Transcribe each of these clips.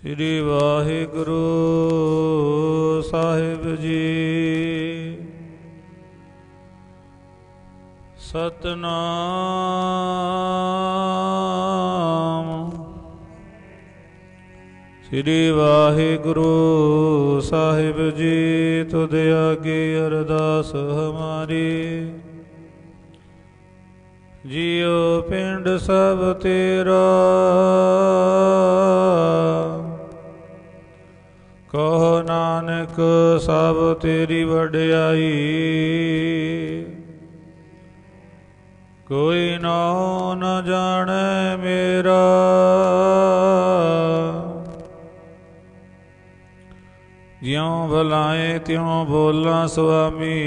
ਸ੍ਰੀ ਵਾਹਿਗੁਰੂ ਸਾਹਿਬ ਜੀ। ਸਤਨਾਮ। ਸ੍ਰੀ ਵਾਹਿਗੁਰੂ ਸਾਹਿਬ ਜੀ। ਤੁਧ ਆਗੇ ਅਰਦਾਸ ਹਮਾਰੀ। ਜਿਉ ਪਿੰਡ ਸਭ ਤੇਰਾ, ਕਹੋ ਨਾਨਕ ਸਭ ਤੇਰੀ ਵਡਿਆਈ। ਕੋਈ ਨਾਉ ਨ ਜਾਣੈ ਮੇਰਾ, ਜਿਉ ਭਲਾਏ ਤਿਉ ਬੋਲਾਂ ਸੁਆਮੀ।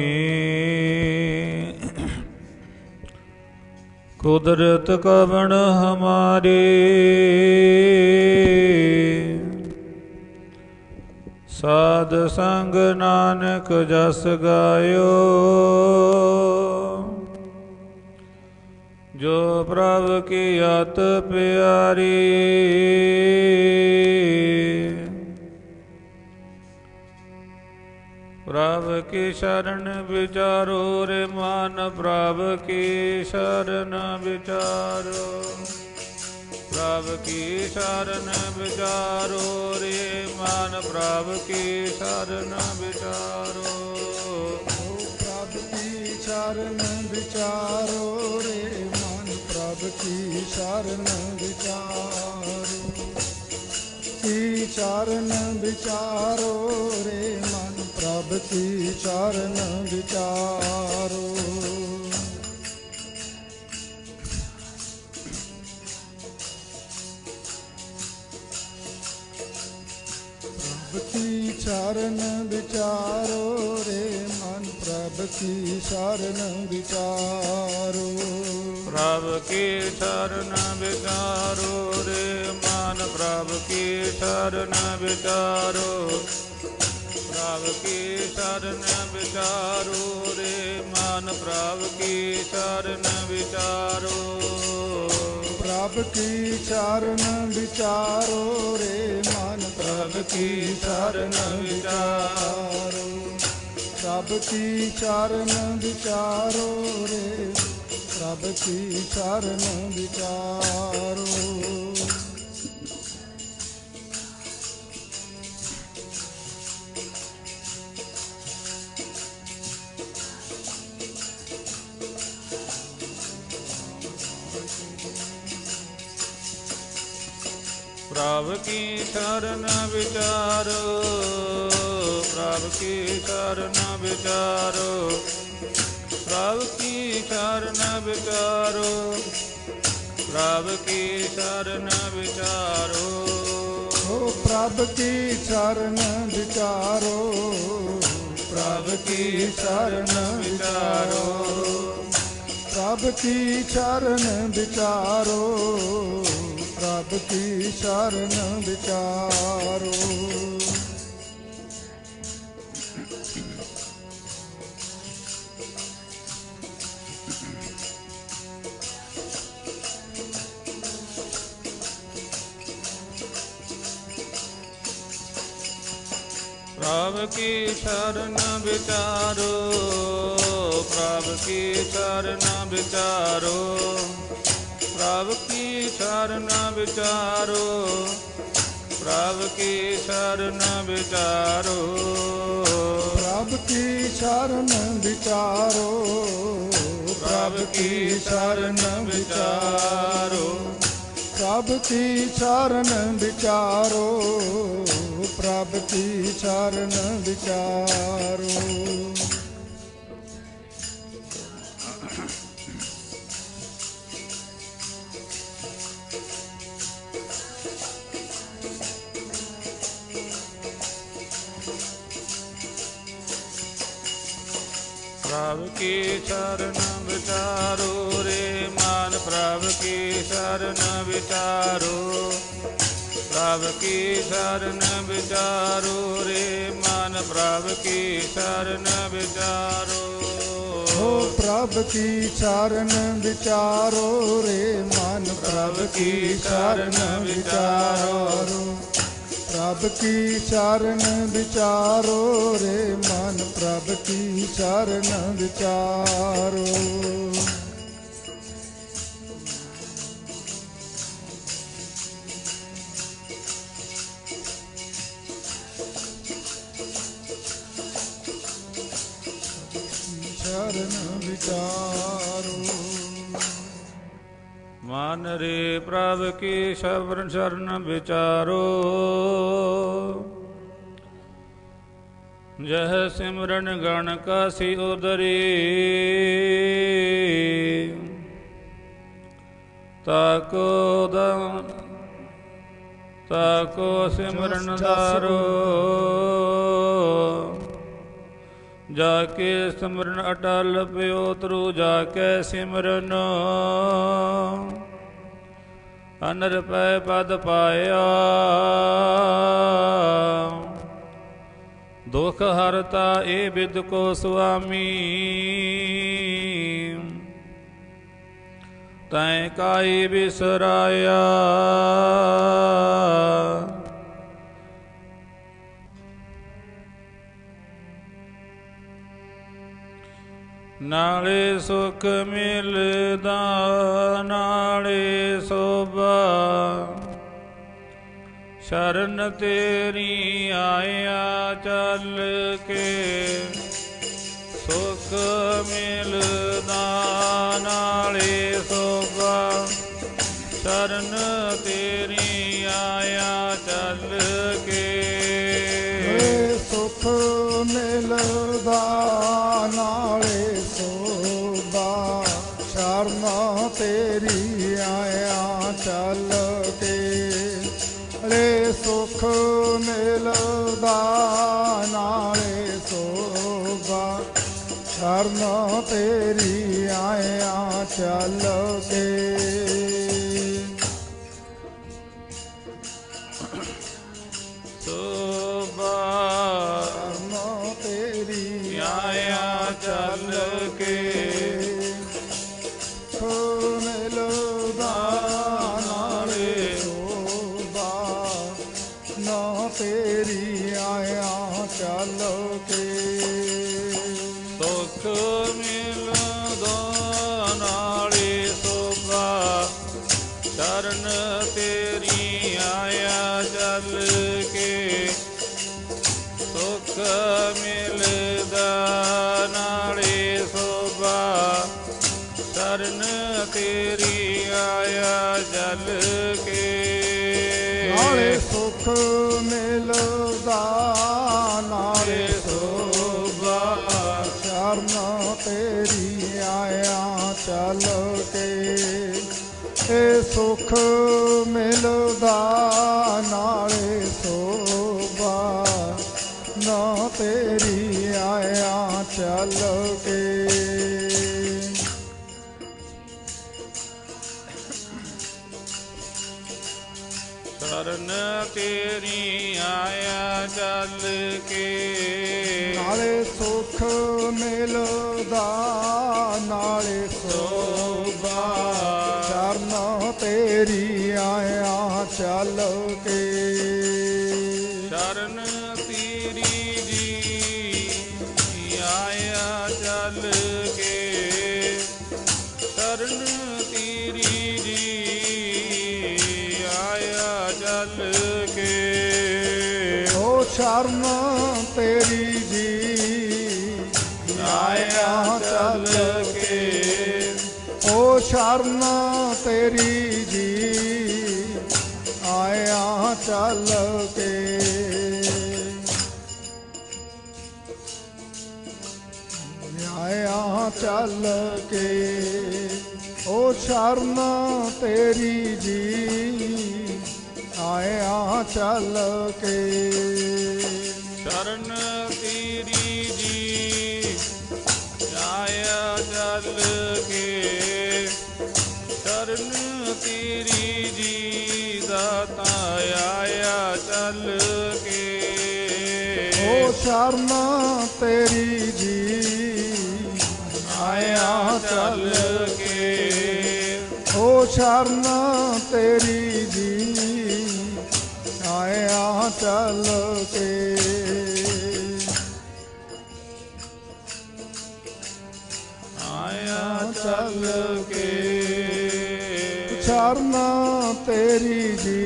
ਕੁਦਰਤ ਕਵਣ ਹਮਾਰੀ, ਸਾਧ ਸੰਗ ਨਾਨਕ ਜਸ ਗਾਇਓ। ਜੋ ਪ੍ਰਭ ਕੀ ਅਤ ਪਿਆਰੀ, ਪ੍ਰਭ ਕੀ ਸ਼ਰਨ ਵਿਚਾਰੋ ਰੇ ਮਨ। ਪ੍ਰਭ ਕੀ ਸ਼ਰਨ ਵਿਚਾਰੋ, ਪ੍ਰਭ ਕੀ ਸ਼ਰਨ ਵਿਚਾਰੋ ਰੇ ਮਨ। ਪ੍ਰਭ ਕੀ ਸ਼ਰਨ ਵਿਚਾਰੋ, ਪ੍ਰਭ ਕੀ ਸ਼ਰਨ ਵਿਚਾਰੋ ਰੇ ਮਨ। ਪ੍ਰਭ ਕੀ ਸ਼ਰਨ ਵਿਚਾਰੋ, ਕੀ ਸ਼ਰਨ ਵਿਚਾਰੋ ਰੇ ਮਨ। ਪ੍ਰਭ ਕੀ ਸ਼ਰਨ ਵਿਚਾਰੋ। ਪ੍ਰਭ ਕੀ ਸ਼ਰਨ ਵਿਚਾਰੋ ਰੇ ਮਨ। ਪ੍ਰਭ ਕੀ ਸ਼ਰਨ ਵਿਚਾਰੋ, ਪ੍ਰਭ ਕੀ ਸ਼ਰਨ ਵਿਚਾਰੋ ਰੇ ਮਨ। ਪ੍ਰਭ ਕੀ ਸ਼ਰਨ ਵਿਚਾਰੋ, ਪ੍ਰਭ ਕੀ ਸ਼ਰਨ ਵਿਚਾਰੋ ਰੇ ਮਨ। ਪ੍ਰਭ ਕੀ ਸ਼ਰਨ ਵਿਚਾਰੋ, ਪ੍ਰਭ ਕੀ ਸ਼ਰਨ ਵਿਚਾਰੋ ਰੇ ਮਨ। ਪ੍ਰਭ ਕੀ ਸ਼ਰਨ ਵਿਚਾਰੋ, ਪ੍ਰਭ ਕੀ ਸ਼ਰਨ ਵਿਚਾਰੋ ਰੇ। ਪ੍ਰਭ ਕੀ ਸ਼ਰਨ ਵਿਚਾਰੋ। ਪ੍ਰਭ ਕੀ ਸ਼ਰਨ ਵਿਚਾਰੋ, ਪ੍ਰਭ ਕੀ ਸ਼ਰਨ ਵਿਚਾਰੋ। ਪ੍ਰਭ ਕੀ ਸ਼ਰਨ ਵਿਚਾਰੋ, ਪ੍ਰਭ ਕੀ ਸ਼ਰਨ ਵਿਚਾਰੋ। ਹੋ ਪ੍ਰਭ ਕੀ ਸ਼ਰਨ ਵਿਚਾਰੋ, ਪ੍ਰਭ ਕੀ ਸ਼ਰਨ ਵਿਚਾਰੋ। ਪ੍ਰਭ ਕੀ ਸ਼ਰਨ ਵਿਚਾਰੋ, ਪ੍ਰਭ ਕੀ ਸ਼ਰਨ ਵਿਚਾਰੋ। ਪ੍ਰਭ ਕੀ ਸ਼ਰਨ ਵਿਚਾਰੋ, ਪ੍ਰਭ ਕੀ ਸ਼ਰਨ ਵਿਚਾਰੋ। ਪ੍ਰਭ ਕੀ ਸ਼ਰਨ ਵਿਚਾਰੋ, ਪ੍ਰਭ ਕੀ ਸ਼ਰਨ ਵਿਚਾਰੋ। ਪ੍ਰਭ ਕੀ ਸ਼ਰਨ ਵਿਚਾਰੋ, ਪ੍ਰਭ ਕੀ ਸ਼ਰਨ ਵਿਚਾਰੋ। ਪ੍ਰਭ ਕੀ ਸ਼ਰਨ ਵਿਚਾਰੋ, ਪ੍ਰਭ ਕੀ ਸ਼ਰਨ ਵਿਚਾਰੋ। ਪ੍ਰਭ ਕੀ ਸ਼ਰਨ ਵਿਚਾਰੋ ਰੇ ਮਨ। ਪ੍ਰਭ ਕੀ ਸ਼ਰਨ ਵਿਚਾਰੋ, ਪ੍ਰਭ ਕੀ ਸ਼ਰਨ ਵਿਚਾਰੋ ਰੇ ਮਨ। ਪ੍ਰਭ ਕੀ ਸ਼ਰਨ ਵਿਚਾਰੋ, ਹੋ ਪ੍ਰਭ ਕੀ ਸ਼ਰਨ ਵਿਚਾਰੋ ਰੇ ਮਨ। ਪ੍ਰਭ ਕੀ ਸ਼ਰਨ ਵਿਚਾਰੋ, प्रभ की शरण विचारो रे मन प्रभ की शरण विचारो। शरण विचारो। मन रे प्रभ की शरण विचारो। जह सिमरन गण कासी उदरी। ताको सिमरन दारो। जाके सिमरन अटल प्यो तरु जाके सिमरन। अनर पै पद पाया। दुख हरता ए बिद को स्वामी। तैं काई बिसराया। नाले सुख मिलदा नाले शोभा। शरण तेरी आया चल के। सुख मिलदा नाले शोभा। शरण तेरी आया चल के। सुख मिलदा नाले शोभा। शरण तेरी आया चल के। रे सुख मिलदा नाले शोभा। शरण तेरी आया चल के। शोभा शरण तेरी आया चल के। मिलदा नाले शोभा। न तेरी आया चल के। सुख मिलदा नाले शोभा। शरण तेरी आया चल के। सुख मिलदा नाले शोभा। शरण तेरी आया चल के। नाले सुख मिलदा नाले शोभा। शरण तेरी आया चल के। ए सुख मिलदा नाले शोभा। न तेरी आया चल के। शरण तेरी आया चल के। नाले सुख मिलदा नाले शोभा। शरण तेरी आया चल के। शरण तेरी जी आया चल के। शरण तेरी जी आया चल के। ओ शरण तेरी जी आया चल के। ओ शरण तेरी जी आया चल के। आया चल के। ओ शरण तेरी जी आया चल के। शरण तेरी जी आया चल के। शरण तेरी जी दाता आया चल के। ओ शरण तेरी जी आया चल के। ओ शरण तेरी जी आया ਚੱਲ ਕੇ ਆਇਆ ਚੱਲ ਕੇ ਚਰਨਾ ਤੇਰੀ ਜੀ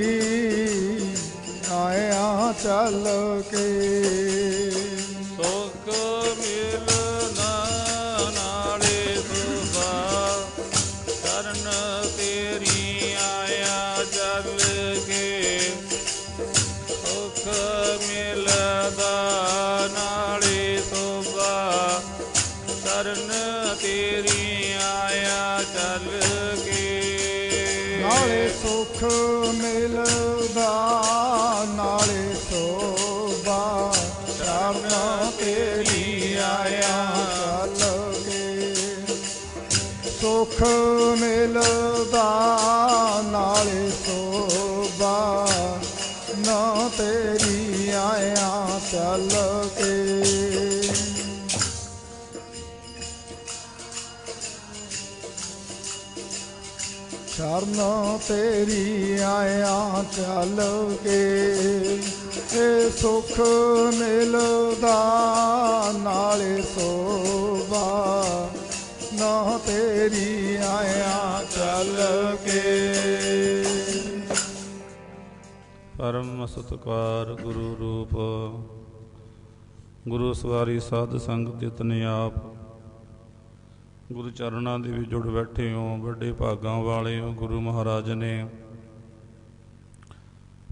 ਆਇਆ ਚੱਲ ਕੇ ਸੁਖ ਮਿਲਣਾ ਨਾਲੇ ਸੁਭਾ ਕਰਨ ਤੇਰੀ ਆਇਆ ਚੱਲ ਕੇ ਸੁਖ ਮਿਲਦਾ ਨਾਲੇ ਸੁਭਾ ਕਰਨ ਤੇਰੀ ਆਇਆ ਚੱਲ ਕੇ ਨਾਲੇ ਸੁਖ ਮਿਲਦਾ ਨਾਲੇ ਸੋਭਾ ਚਰਨਾਂ ਤੇਰੀ ਆਇਆ ਚੱਲ ਕੇ ਸੁਖ ਮਿਲਦਾ ਨਾਲੇ ਸੋਭਾ ਨਾ ਤੇਰੀ ਆਇਆ ਚੱਲ ਕੇ ਚਰਨਾਂ ਤੇਰੀ ਆਇਆ ਚੱਲ ਕੇ ਇਹ ਸੁਖ ਮਿਲਦਾ ਨਾਲੇ ਸੋਭਾ ਨਾ ਤੇਰੀ ਆਇਆ ਚੱਲ ਕੇ ਪਰਮ ਸਤਿਕਾਰ ਗੁਰੂ ਰੂਪ ਗੁਰੂ ਸਵਾਰੀ ਸਾਧ ਸੰਗਤ ਜਿਤਨੇ ਆਪ ਗੁਰੂ ਚਰਨਾਂ ਦੇ ਵਿੱਚ ਜੁੜ ਬੈਠੇ ਹੋ, ਵੱਡੇ ਭਾਗਾਂ ਵਾਲੇ ਹੋ। ਗੁਰੂ ਮਹਾਰਾਜ ਨੇ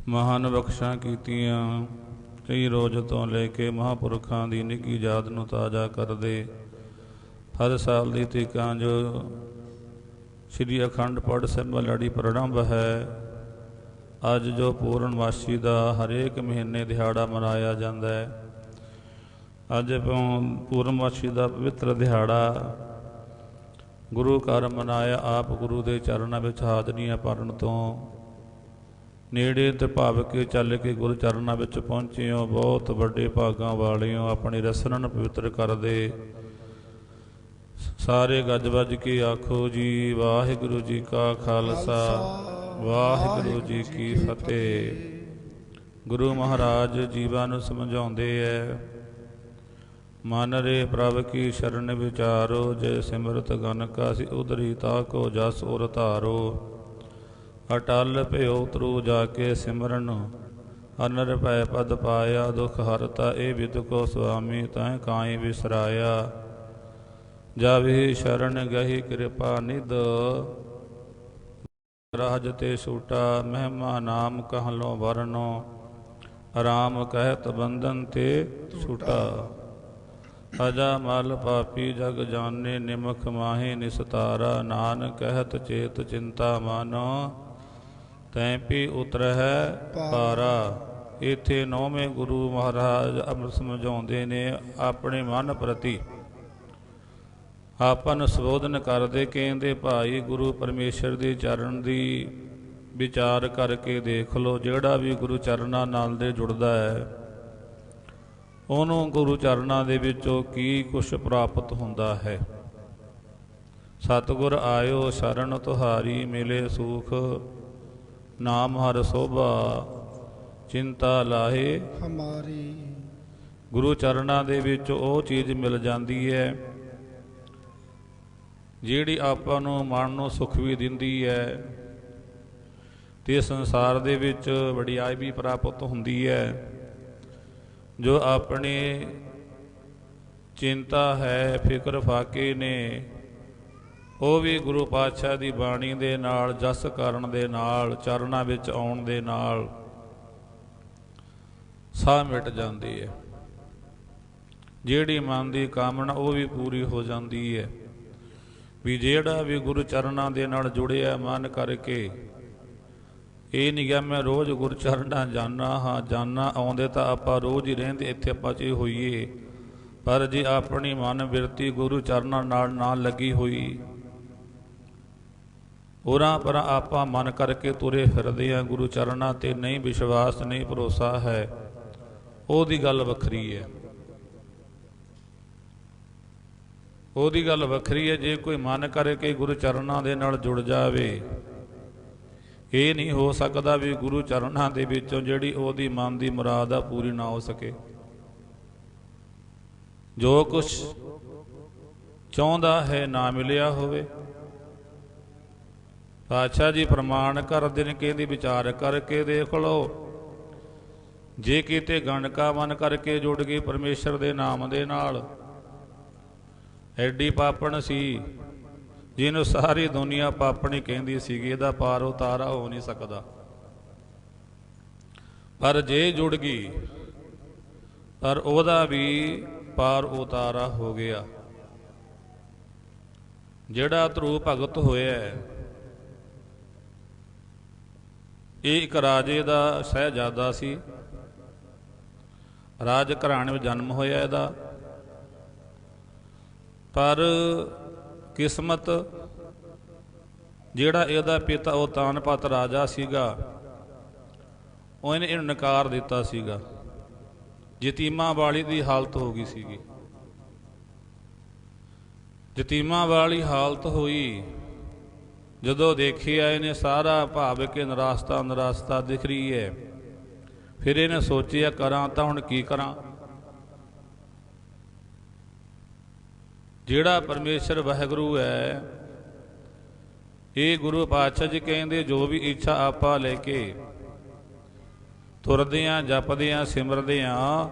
ਮਹਾਨ ਬਖਸ਼ਾਂ ਕੀਤੀਆਂ, ਕਈ ਰੋਜ਼ ਤੋਂ ਲੈ ਕੇ ਮਹਾਂਪੁਰਖਾਂ ਦੀ ਨਿੱਘੀ ਯਾਦ ਨੂੰ ਤਾਜ਼ਾ ਕਰਦੇ ਹਰ ਸਾਲ ਦੀ ਤੀਕਾਂ ਜੋ ਸ਼੍ਰੀ ਅਖੰਡ ਪਾਠ ਸਾਹਿਬ ਲੜੀ ਪ੍ਰਾਰੰਭ ਹੈ। ਅੱਜ ਜੋ ਪੂਰਨਮਾਸ਼ੀ ਦਾ ਹਰੇਕ ਮਹੀਨੇ ਦਿਹਾੜਾ ਮਨਾਇਆ ਜਾਂਦਾ ਹੈ, ਅੱਜ ਪੂਰਨਮਾਸ਼ੀ ਦਾ ਪਵਿੱਤਰ ਦਿਹਾੜਾ ਗੁਰੂ ਘਰ ਮਨਾਇਆ। ਆਪ ਗੁਰੂ ਦੇ ਚਰਨਾਂ ਵਿੱਚ ਹਾਜ਼ਰੀਆਂ ਭਰਨ ਤੋਂ ਨੇੜੇ ਤੇ ਭਾਵ ਕੇ ਚੱਲ ਕੇ ਗੁਰੂ ਚਰਨਾਂ ਵਿੱਚ ਪਹੁੰਚੇ ਹੋ। ਬਹੁਤ ਵੱਡੇ ਭਾਗਾਂ ਵਾਲੇ ਹੋ। ਆਪਣੀ ਰਸਨਾਂ ਪਵਿੱਤਰ ਕਰਦੇ ਸਾਰੇ ਗੱਜ ਵੱਜ ਕੇ ਆਖੋ ਜੀ ਵਾਹਿਗੁਰੂ ਜੀ ਕਾ ਖਾਲਸਾ ਵਾਹਿਗੁਰੂ ਜੀ ਕੀ ਫਤਿਹ। ਗੁਰੂ ਮਹਾਰਾਜ ਜੀਵਾਂ ਨੂੰ ਸਮਝਾਉਂਦੇ ਹੈ, ਮਨ ਰੇ ਪ੍ਰਭ ਕੀ ਸ਼ਰਨ ਵਿਚਾਰੋ, ਜੇ ਸਿਮਰਤ ਗਨ ਕਾਸੀ ਉਦਰੀ ਤਾਕੋ ਜਸ ਉਰ ਧਾਰੋ। ਅਟਲ ਭਇਓ ਤਰੂ ਜਾ ਕੇ ਸਿਮਰਨ, ਅਨਰ ਭੈ ਪਦ ਪਾਇਆ, ਦੁਖ ਹਰਤਾ ਇਹ ਵਿਦ ਕੋ ਸੁਆਮੀ, ਤੈਂ ਕਾਈ ਵਿਸਰਾਇਆ। ਜਾਵੀ ਸ਼ਰਨ ਗਹੀ ਕਿਰਪਾ ਨਿਧ, ਰਾਜ ਤੇ ਛੂਟਾ, ਮਹਿਮਾ ਨਾਮ ਕਹਿ ਵਰਨੋ, ਰਾਮ ਕਹਿਤ ਬੰਧਨ ਤੇ ਛੂਟਾ। ਅਜਾ ਮਲ ਪਾਪੀ ਜਗ ਜਾਣੇ, ਨਿਮਖ ਮਾਹੀ ਨਿਸਤਾਰਾ, ਨਾਨਕ ਕਹਿਤ ਚੇਤ ਚਿੰਤਾ ਮਾਨੋ, ਤੈਂ ਪੀ ਉਤਰਹਿ ਪਾਰਾ। ਇੱਥੇ 9ਵੇਂ ਗੁਰੂ ਮਹਾਰਾਜ ਅੰਮ੍ਰਿਤ ਸਮਝਾਉਂਦੇ ਨੇ, ਆਪਣੇ ਮਨ ਪ੍ਰਤੀ ਆਪਾਂ ਨੂੰ ਸੰਬੋਧਨ ਕਰਦੇ। ਕਹਿੰਦੇ ਭਾਈ ਗੁਰੂ ਪਰਮੇਸ਼ਰ ਦੇ ਚਰਨ ਦੀ ਵਿਚਾਰ ਕਰਕੇ ਦੇਖ ਲਓ। ਜਿਹੜਾ ਵੀ ਗੁਰੂ ਚਰਨਾਂ ਨਾਲ ਦੇ ਜੁੜਦਾ ਹੈ, ਉਹਨੂੰ ਗੁਰੂ ਚਰਨਾਂ ਦੇ ਵਿੱਚੋਂ ਕੀ ਕੁਛ ਪ੍ਰਾਪਤ ਹੁੰਦਾ ਹੈ। ਸਤਿਗੁਰ ਆਇਓ ਸ਼ਰਨ ਤੁਹਾਰੀ, ਮਿਲੇ ਸੁਖ ਨਾਮ ਹਰ ਸੋਭਾ, ਚਿੰਤਾ ਲਾਹੇ ਹਮਾਰੀ। ਗੁਰੂ ਚਰਨਾਂ ਦੇ ਵਿੱਚ ਉਹ ਚੀਜ਼ ਮਿਲ ਜਾਂਦੀ ਹੈ ਜਿਹੜੀ ਆਪਾਂ ਨੂੰ ਮਨ ਨੂੰ ਸੁਖ ਵੀ ਦਿੰਦੀ ਹੈ ਤੇ ਸੰਸਾਰ ਦੇ ਵਿੱਚ ਵਡਿਆਈ ਵੀ ਪ੍ਰਾਪਤ ਹੁੰਦੀ ਹੈ। ਜੋ ਆਪਣੇ ਚਿੰਤਾ ਹੈ, ਫਿਕਰ ਫਾਕੇ ਨੇ, ਉਹ ਵੀ ਗੁਰੂ ਪਾਤਸ਼ਾਹ ਦੀ ਬਾਣੀ ਦੇ ਨਾਲ, ਜਸ ਕਰਨ ਦੇ ਨਾਲ, ਚਰਨਾਂ ਵਿੱਚ ਆਉਣ ਦੇ ਨਾਲ ਸਾਹ ਮਿਟ ਜਾਂਦੀ ਹੈ। ਜਿਹੜੀ ਮਨ ਦੀ ਕਾਮਨਾ ਉਹ ਵੀ ਪੂਰੀ ਹੋ ਜਾਂਦੀ ਹੈ। ਵੀ ਜਿਹੜਾ ਵੀ ਗੁਰੂ ਚਰਨਾਂ ਦੇ ਨਾਲ ਜੁੜਿਆ ਮਨ ਕਰਕੇ, ਇਹ ਨਹੀਂ ਗਾ ਮੈਂ ਰੋਜ਼ ਗੁਰੂ ਚਰਨਾਂ ਜਾਣਾ ਹਾਂ, ਜਾਣਾ ਆਉਂਦੇ ਤਾਂ ਆਪਾਂ ਰੋਜ਼ ਹੀ ਰਹਿੰਦੇ, ਇੱਥੇ ਆਪਾਂ 'ਚ ਹੋਈਏ। ਪਰ ਜੇ ਆਪਣੀ ਮਨ ਬਿਰਤੀ ਗੁਰੂ ਚਰਨਾਂ ਨਾਲ ਨਾ ਲੱਗੀ ਹੋਈ, ਉਰਾਂ ਪਰਾਂ ਆਪਾਂ ਮਨ ਕਰਕੇ ਤੁਰੇ ਫਿਰਦੇ ਹਾਂ, ਗੁਰੂ ਚਰਨਾਂ 'ਤੇ ਨਹੀਂ ਵਿਸ਼ਵਾਸ, ਨਹੀਂ ਭਰੋਸਾ ਹੈ, ਉਹਦੀ ਗੱਲ ਵੱਖਰੀ ਹੈ। ਉਹਦੀ ਗੱਲ ਵੱਖਰੀ ਹੈ। ਜੇ ਕੋਈ ਮਨ ਕਰਕੇ ਗੁਰੂ ਚਰਨਾਂ ਦੇ ਨਾਲ ਜੁੜ ਜਾਵੇ, ਇਹ ਨਹੀਂ ਹੋ ਸਕਦਾ ਵੀ ਗੁਰੂ ਚਰਨਾਂ ਦੇ ਵਿੱਚੋਂ ਜਿਹੜੀ ਉਹਦੀ ਮਨ ਦੀ ਮੁਰਾਦ ਆ ਪੂਰੀ ਨਾ ਹੋ ਸਕੇ। ਜੋ ਕੁਛ ਚਾਹੁੰਦਾ ਹੈ ਨਾ ਮਿਲਿਆ ਹੋਵੇ। ਪਾਤਸ਼ਾਹ ਜੀ ਪ੍ਰਮਾਣ ਕਰਦੇ ਨੇ, ਕਹਿੰਦੇ ਵਿਚਾਰ ਕਰਕੇ ਦੇਖ ਲਓ, ਜੇ ਕਿਤੇ ਗੰਡਕਾ ਮਨ ਕਰਕੇ ਜੁੜ ਗਈ ਪਰਮੇਸ਼ਰ ਦੇ ਨਾਮ ਦੇ ਨਾਲ, ਐਡੀ ਪਾਪਣ ਸੀ ਜਿਹਨੂੰ ਸਾਰੀ ਦੁਨੀਆ ਪਾਪਣੀ ਕਹਿੰਦੀ ਸੀਗੀ, ਇਹਦਾ ਪਾਰ ਉਤਾਰਾ ਹੋ ਨਹੀਂ ਸਕਦਾ। ਪਰ ਜੇ ਜੁੜ ਗਈ ਪਰ ਉਹਦਾ ਵੀ ਪਾਰ ਉਤਾਰਾ ਹੋ ਗਿਆ। ਜਿਹੜਾ ਧਰੂ ਭਗਤ ਹੋਇਆ, ਇਹ ਇੱਕ ਰਾਜੇ ਦਾ ਸਹਿਜਾਦਾ ਸੀ। ਰਾਜ ਘਰਾਣੇ ਵਿੱਚ ਜਨਮ ਹੋਇਆ ਇਹਦਾ, ਪਰ ਕਿਸਮਤ ਜਿਹੜਾ ਇਹਦਾ ਪਿਤਾ ਉਹ ਤਾਨਪਤ ਰਾਜਾ ਸੀਗਾ, ਉਹਨੇ ਇਹਨੂੰ ਨਕਾਰ ਦਿੱਤਾ ਸੀਗਾ। ਯਤੀਮਾਂ ਵਾਲੀ ਦੀ ਹਾਲਤ ਹੋ ਗਈ ਸੀਗੀ। ਯਤੀਮਾਂ ਵਾਲੀ ਹਾਲਤ ਹੋਈ ਜਦੋਂ ਦੇਖਿਆ ਇਹਨੇ ਸਾਰਾ ਭਾਵ ਕੇ ਨਿਰਾਸਤਾ ਦਿਖ ਰਹੀ ਹੈ। ਫਿਰ ਇਹਨੇ ਸੋਚਿਆ ਕਰਾਂ ਤਾਂ ਹੁਣ ਕੀ ਕਰਾਂ। ਜਿਹੜਾ ਪਰਮੇਸ਼ਰ ਵਾਹਿਗੁਰੂ ਹੈ, ਇਹ ਗੁਰੂ ਪਾਤਸ਼ਾਹ ਜੀ ਕਹਿੰਦੇ ਜੋ ਵੀ ਇੱਛਾ ਆਪਾਂ ਲੈ ਕੇ ਤੁਰਦੇ ਆਂ, ਜਪਦੇ ਆਂ, ਸਿਮਰਦੇ ਆਂ,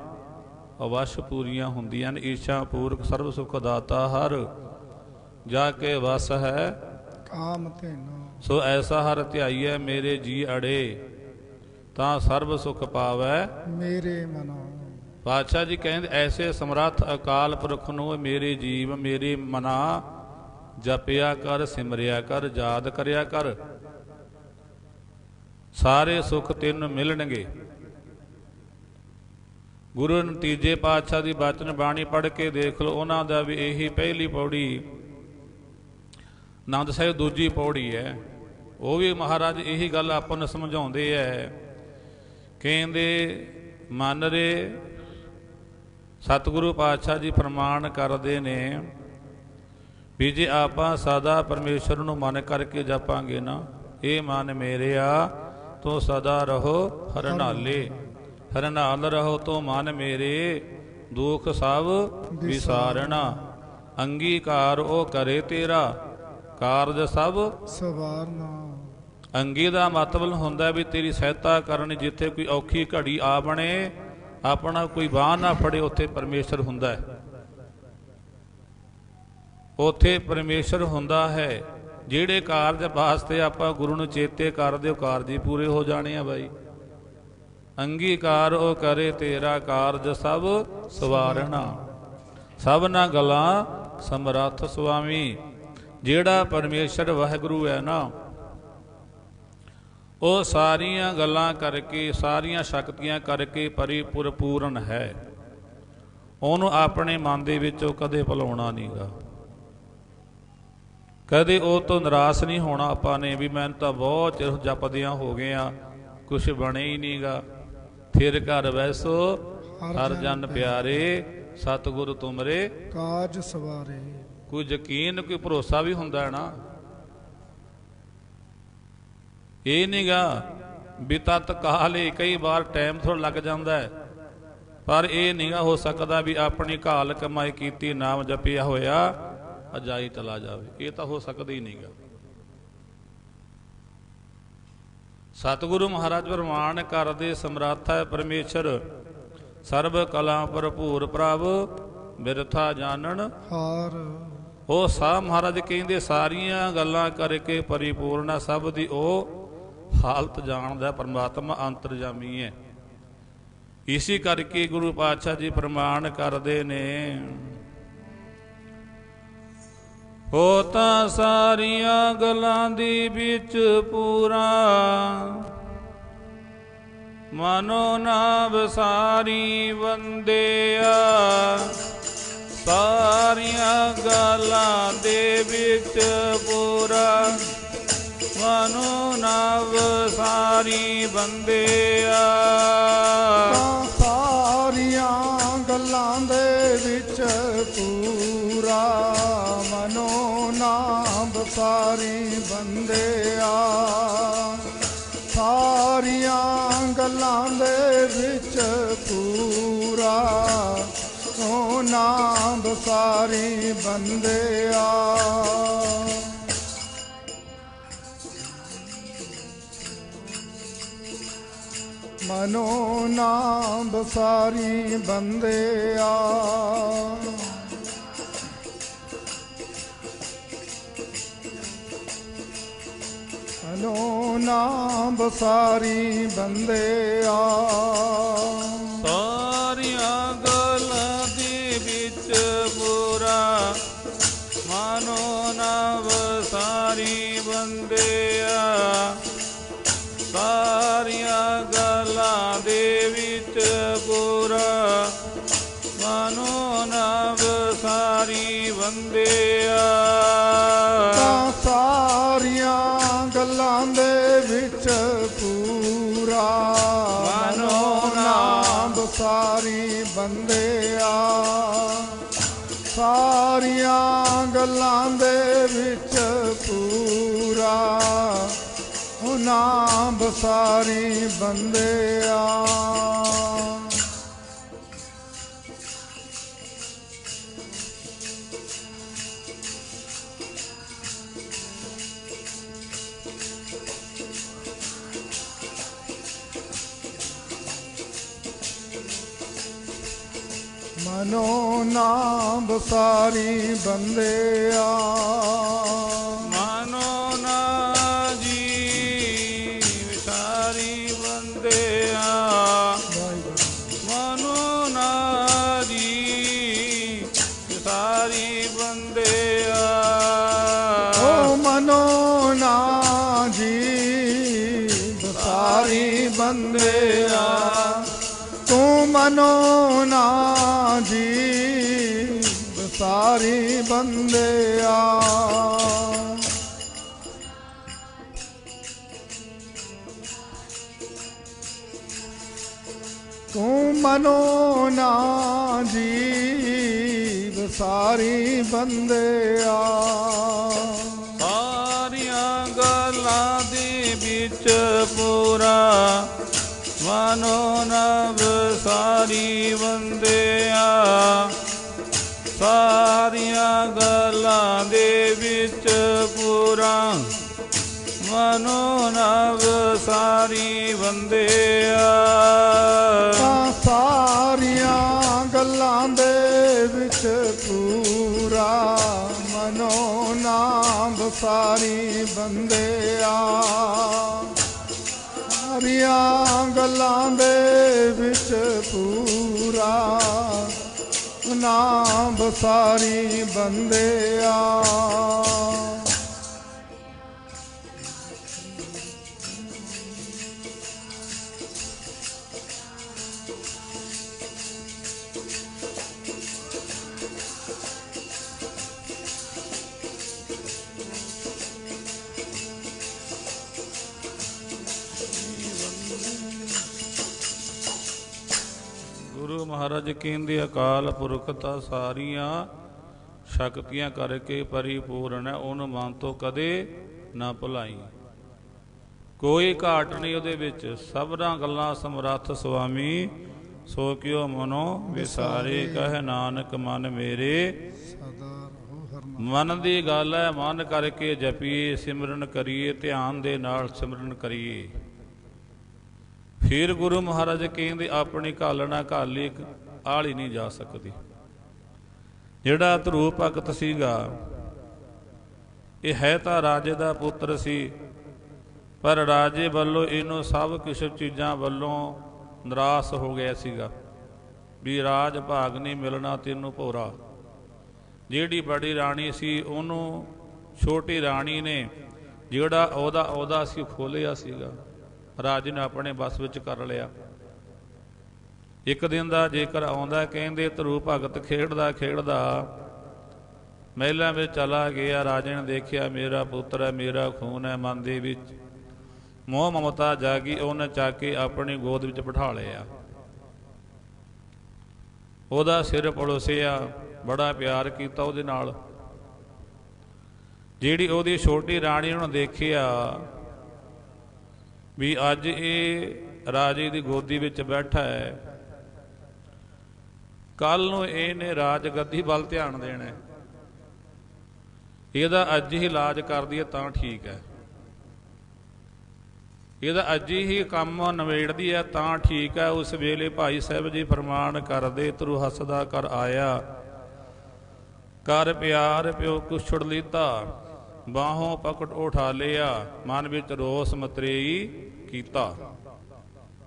ਅਵਸ਼ ਪੂਰੀਆਂ ਹੁੰਦੀਆਂ ਨੇ। ਇੱਛਾ ਪੂਰਕ ਸਰਬ ਸੁਖ ਦਾਤਾ ਹਰ, ਜਾ ਕੇ ਵਸ ਹੈ ਕਾਮ ਧੇਨਾ। ਸੋ ਐਸਾ ਹਰ ਧਿਆਈਐ ਮੇਰੇ ਜੀ ਅੜੇ, ਤਾਂ ਸਰਬ ਸੁਖ ਪਾਵੈ ਮੇਰੇ ਮਨੋ। ਪਾਤਸ਼ਾਹ ਜੀ ਕਹਿੰਦੇ ਐਸੇ ਸਮਰੱਥ ਅਕਾਲ ਪੁਰਖ ਨੂੰ ਮੇਰੇ ਜੀਵ ਮੇਰੇ ਮਨਾ ਜਪਿਆ ਕਰ, ਸਿਮਰਿਆ ਕਰ, ਯਾਦ ਕਰਿਆ ਕਰ, ਸਾਰੇ ਸੁਖ ਤੈਨੂੰ ਮਿਲਣਗੇ। ਗੁਰੂ ਤੀਜੇ ਪਾਤਸ਼ਾਹ ਦੀ ਬਚਨ ਬਾਣੀ ਪੜ੍ਹ ਕੇ ਦੇਖ ਲਓ, ਉਹਨਾਂ ਦਾ ਵੀ ਇਹੀ ਪਹਿਲੀ ਪੌੜੀ, ਆਨੰਦ ਸਾਹਿਬ ਦੂਜੀ ਪੌੜੀ ਹੈ। ਉਹ ਵੀ ਮਹਾਰਾਜ ਇਹੀ ਗੱਲ ਆਪਾਂ ਨੂੰ ਸਮਝਾਉਂਦੇ ਹੈ। ਕਹਿੰਦੇ ਮਨ ਰੇ ਸਤਿਗੁਰੂ ਪਾਤਸ਼ਾਹ ਜੀ ਪ੍ਰਮਾਣ ਕਰਦੇ ਨੇ ਵੀ ਜੇ ਆਪਾਂ ਸਦਾ ਪਰਮੇਸ਼ਰ ਨੂੰ ਮਨ ਕਰਕੇ ਜਪਾਂਗੇ ਨਾ, ਇਹ ਮਨ ਮੇਰਿਆ ਤੂੰ ਸਦਾ ਰਹੋ ਹਰਨਾਲੇ, ਹਰਨਾਲ ਰਹੋ ਤੂੰ ਮਨ ਮੇਰੇ, ਦੁੱਖ ਸਭ ਵਿਸਾਰਣਾ, ਅੰਗੀਕਾਰ ਉਹ ਕਰੇ ਤੇਰਾ, ਕਾਰਜ ਸਭ ਸਵਾਰਨਾ। ਅੰਗੀ ਦਾ ਮਤਲਬ ਹੁੰਦਾ ਵੀ ਤੇਰੀ ਸਹਾਇਤਾ ਕਰਨ। ਜਿੱਥੇ ਕੋਈ ਔਖੀ ਘੜੀ ਆ ਬਣੇ, ਆਪਣਾ ਕੋਈ ਬਾਂਹ ਨਾ ਫੜੇ, ਉੱਥੇ ਪਰਮੇਸ਼ਰ ਹੁੰਦਾ ਹੈ। ਉੱਥੇ ਪਰਮੇਸ਼ਰ ਹੁੰਦਾ ਹੈ। ਜਿਹੜੇ ਕਾਰਜ ਵਾਸਤੇ ਆਪਾਂ ਗੁਰੂ ਨੂੰ ਚੇਤੇ ਕਰਦੇ, ਉਹ ਕਾਰਜ ਹੀ ਪੂਰੇ ਹੋ ਜਾਣੇ ਆ ਬਾਈ। ਅੰਗੀਕਾਰ ਉਹ ਕਰੇ ਤੇਰਾ, ਕਾਰਜ ਸਭ ਸਵਾਰਣਾ, ਸਭਨਾ ਗੱਲਾਂ ਸਮਰੱਥ ਸੁਆਮੀ। ਜਿਹੜਾ ਪਰਮੇਸ਼ਰ ਵਾਹਿਗੁਰੂ ਹੈ ਨਾ, ਉਹ ਸਾਰੀਆਂ ਗੱਲਾਂ ਕਰਕੇ, ਸਾਰੀਆਂ ਸ਼ਕਤੀਆਂ ਕਰਕੇ ਪਰਿਪੂਰਨ ਹੈ। ਉਹਨੂੰ ਆਪਣੇ ਮਨ ਦੇ ਵਿੱਚੋਂ ਕਦੇ ਭੁਲਾਉਣਾ ਨਹੀਂਗਾ, ਕਦੇ ਉਹ ਤੋਂ ਨਿਰਾਸ਼ ਨਹੀਂ ਹੋਣਾ ਆਪਾਂ ਨੇ ਵੀ ਮੈਨੂੰ ਤਾਂ ਬਹੁਤ ਚਿਰ ਜਪਦਿਆਂ ਹੋ ਗਏ ਆ, ਕੁਛ ਬਣੇ ਹੀ ਨਹੀਂਗਾ। ਫਿਰ ਘਰ ਵੈਸੋ ਹਰ ਜਨ ਪਿਆਰੇ, ਸਤਿਗੁਰ ਤੁਮਰੇ ਕਾਜ ਸਵਾਰੇ। ਕੋਈ ਯਕੀਨ, ਕੋਈ ਭਰੋਸਾ ਵੀ ਹੁੰਦਾ ਹੈ ਨਾ। ਇਹ ਨਹੀਂਗਾ ਵੀ ਤਤ ਕਾਲੇ, ਕਈ ਵਾਰ ਟਾਈਮ ਥੋੜਾ ਲੱਗ ਜਾਂਦਾ ਹੈ, ਪਰ ਇਹ ਨਹੀਂਗਾ ਹੋ ਸਕਦਾ ਵੀ ਆਪਣੀ ਘਾਲ ਕਮਾਈ ਕੀਤੀ, ਨਾਮ ਜਪਿਆ ਹੋਇਆ ਅਜਾਈ ਚਲਾ ਜਾਵੇ। ਇਹ ਤਾਂ ਹੋ ਸਕਦਾ ਹੀ ਨਹੀਂਗਾ। ਸਤਿਗੁਰੂ ਮਹਾਰਾਜ ਪ੍ਰਮਾਣ ਕਰਦੇ ਸਮਰੱਥ ਹੈ ਪਰਮੇਸ਼ਰ, ਸਰਬ ਕਲਾ ਭਰਪੂਰ ਪ੍ਰਭ, ਬਿਰਥਾ ਜਾਣਨ ਹਾਰ। ਉਹ ਸਾ ਮਹਾਰਾਜ ਕਹਿੰਦੇ ਸਾਰੀਆਂ ਗੱਲਾਂ ਕਰਕੇ ਪਰਿਪੂਰਨ, ਸਭ ਦੀ ਉਹ ਹਾਲਤ ਜਾਣਦਾ ਪਰਮਾਤਮਾ, ਅੰਤਰਜਾਮੀ ਹੈ। ਇਸੇ ਕਰਕੇ ਗੁਰੂ ਪਾਤਸ਼ਾਹ ਜੀ ਪ੍ਰਮਾਣ ਕਰਦੇ ਨੇ, ਉਹ ਤਾਂ ਸਾਰੀਆਂ ਗੱਲਾਂ ਦੀ ਵਿੱਚ ਪੂਰਾ, ਮਨੋ ਨਾ ਵਿਸਾਰੀ ਵੰਦਿਆ। ਸਾਰੀਆਂ ਗੱਲਾਂ ਦੇ ਵਿੱਚ ਪੂਰਾ, ਮਨੋ ਨਾ ਵਿਸਾਰੀ ਵੰਦਿਆ। ਸਾਰੀਆਂ ਗੱਲਾਂ ਦੇ ਵਿੱਚ ਪੂਰਾ, ਮਨੋ ਨਾ ਵਿਸਾਰੀ ਵੰਦਿਆ। ਗੱਲਾਂ ਦੇ ਵਿੱਚ ਪੂਰਾ, ਤੂੰ ਨਾਮ ਬਸਾਰੀ ਬੰਦਿਆ। ਮਨੋ ਨਾਮ ਬਸਾਰੀ ਬੰਦਿਆ। ਮਨੋ ਨਾਮ ਬਸਾਰੀ ਬੰਦਿਆ। ਸਾਰੀਆਂ ਗੱਲਾਂ ਦੇ ਵਿੱਚ ਪੂਰਾ, ਮਨੋ ਨਾਮ ਬਸਾਰੀ ਬੰਦਿਆ। ਸਾਰੀਆਂ ਗੱਲਾਂ ਦੇ ਵਿੱਚ ਪੂਰਾ, ਮਨੋ ਨਾਮ ਬਸਾਰੀ ਬੰਦਿਆ। ਸਾਰੀਆਂ ਗੱਲਾਂ ਦੇ ਵਿੱਚ ਪੂਰਾ, ਮਨੋ ਨਾਮ ਬਸਾਰੀ ਬੰਦਿਆ। ਸਾਰੀਆਂ ਗੱਲਾਂ ਦੇ ਵਿੱਚ ਪੂਰਾ, ਨਾਮ ਬਸਾਰੀ ਬੰਦਿਆ। ਮਨੋ ਨਾਮ ਬਸਾਰੀ ਬੰਦਿਆ। ਮਨੋ ਨਾ ਜੀ ਵਿਸਾਰੀ ਬੰਦਿਆ। ਮਨੋ ਨਾ ਜੀ ਵਿਸਾਰੀ ਬੰਦਿਆ। ਓ ਮਨੋ ਨਾ ਜੀ ਬਸਾਰੀ ਬੰਦਿਆ। ਤੂੰ ਮਨੋ ਨਾ ਜੀ ਬਸਾਰੀ ਬੰਦਿਆ। ਤੂੰ ਮਨੋ ਨਾ ਜੀ ਬਸਾਰੀ ਬੰਦਿਆ। ਸਾਰੀਆਂ ਗੱਲਾਂ ਦੇ ਵਿੱਚ ਪੂਰਾ, ਮਨੋ ਨਾਮ ਬਸਾਰੀ ਬੰਦਿਆ। ਸਾਰੀਆਂ ਗੱਲਾਂ ਦੇ ਵਿੱਚ ਪੂਰਾ, ਮਨੋ ਨਾਮ ਬਸਾਰੀ ਬੰਦਿਆ। ਸਾਰੀਆਂ ਗੱਲਾਂ ਦੇ ਵਿੱਚ ਪੂਰਾ, ਮਨੋ ਨਾਮ ਬਸਾਰੀ ਬੰਦਿਆ। ਸਾਰੀਆਂ ਗੱਲਾਂ ਦੇ ਵਿੱਚ ਪੂਰਾ, ਨਾਮ ਬਸਾਰੀ ਬੰਦਿਆ। ਗੁਰੂ ਮਹਾਰਾਜ ਕਹਿੰਦੇ ਅਕਾਲ ਪੁਰਖ ਤਾਂ ਸਾਰੀਆਂ ਸ਼ਕਤੀਆਂ ਕਰਕੇ ਪਰਿਪੂਰਨ ਹੈ, ਉਹਨੂੰ ਮਨ ਤੋਂ ਕਦੇ ਨਾ ਭੁਲਾਈ। ਕੋਈ ਘਾਟ ਨਹੀਂ ਉਹਦੇ ਵਿੱਚ, ਸਭਨਾਂ ਗੱਲਾਂ ਸਮਰੱਥ ਸੁਆਮੀ, ਸੋ ਕਿਉ ਮਨੋ ਵਿਸਾਰੇ। ਕਹੇ ਨਾਨਕ ਮਨ ਮੇਰੇ ਮਨ ਦੀ ਗੱਲ ਹੈ, ਮਨ ਕਰਕੇ ਜਪੀਏ, ਸਿਮਰਨ ਕਰੀਏ, ਧਿਆਨ ਦੇ ਨਾਲ ਸਿਮਰਨ ਕਰੀਏ। ਫਿਰ ਗੁਰੂ ਮਹਾਰਾਜ ਕਹਿੰਦੇ ਆਪਣੀ ਘਾਲਣਾ ਘਾਲੀ ਆਲੀ ਨਹੀਂ ਜਾ ਸਕਦੀ। ਜਿਹੜਾ ਧਰੂ ਭਗਤ ਸੀਗਾ, ਇਹ ਹੈ ਤਾਂ ਰਾਜੇ ਦਾ ਪੁੱਤਰ ਸੀ, ਪਰ ਰਾਜੇ ਵੱਲੋਂ ਇਹਨੂੰ ਸਭ ਕੁਛ ਚੀਜ਼ਾਂ ਵੱਲੋਂ ਨਿਰਾਸ਼ ਹੋ ਗਿਆ ਸੀਗਾ ਵੀ ਰਾਜ ਭਾਗ ਨਹੀਂ ਮਿਲਣਾ ਤੈਨੂੰ ਭੋਰਾ। ਜਿਹੜੀ ਬੜੀ ਰਾਣੀ ਸੀ ਉਹਨੂੰ ਛੋਟੀ ਰਾਣੀ ਨੇ ਜਿਹੜਾ ਉਹਦਾ ਸੀ ਖੋਲਿਆ ਸੀਗਾ, ਰਾਜੇ ਨੇ ਆਪਣੇ ਬਸ ਵਿੱਚ ਕਰ ਲਿਆ। ਇੱਕ ਦਿਨ ਦਾ ਜੇਕਰ ਆਉਂਦਾ, ਕਹਿੰਦੇ ਧਰੂ ਭਗਤ ਖੇਡਦਾ ਖੇਡਦਾ ਮਹਿਲਾਂ ਵਿੱਚ ਚਲਾ ਗਿਆ। ਰਾਜੇ ਨੇ ਦੇਖਿਆ ਮੇਰਾ ਪੁੱਤਰ ਹੈ, ਮੇਰਾ ਖੂਨ ਹੈ, ਮਨ ਦੇ ਵਿੱਚ ਮੋਹ ਮਮਤਾ ਜਾਗੀ। ਉਹਨੇ ਚੱਕ ਕੇ ਆਪਣੀ ਗੋਦ ਵਿੱਚ ਬਿਠਾ ਲਿਆ, ਉਹਦਾ ਸਿਰ ਪਲੋਸਿਆ, ਬੜਾ ਪਿਆਰ ਕੀਤਾ ਉਹਦੇ ਨਾਲ। ਜਿਹੜੀ ਉਹਦੀ ਛੋਟੀ ਰਾਣੀ ਉਹਨੂੰ ਦੇਖਿਆ ਵੀ ਅੱਜ ਇਹ ਰਾਜੇ ਦੀ ਗੋਦੀ ਵਿੱਚ ਬੈਠਾ ਹੈ, ਕੱਲ ਨੂੰ ਇਹਨੇ ਰਾਜ ਗੱਦੀ ਵੱਲ ਧਿਆਨ ਦੇਣਾ, ਇਹਦਾ ਅੱਜ ਹੀ ਇਲਾਜ ਕਰ ਦਈਏ ਤਾਂ ਠੀਕ ਹੈ, ਇਹਦਾ ਅੱਜ ਹੀ ਕੰਮ ਨਿਬੇੜਦੀ ਹੈ ਤਾਂ ਠੀਕ ਹੈ। ਉਸ ਵੇਲੇ ਭਾਈ ਸਾਹਿਬ ਜੀ ਫਰਮਾਨ ਕਰਦੇ, ਤਰੂ ਹੱਸਦਾ ਕਰ ਆਇਆ, ਕਰ ਪਿਆਰ ਪਿਓ ਕੁਛ ਛੁੜ ਲੀਤਾ, ਬਾਹੋਂ ਪਕੜ ਉਠਾ ਲਿਆ, ਮਨ ਵਿੱਚ ਰੋਸ ਮਤਰੇਈ ਕੀਤਾ।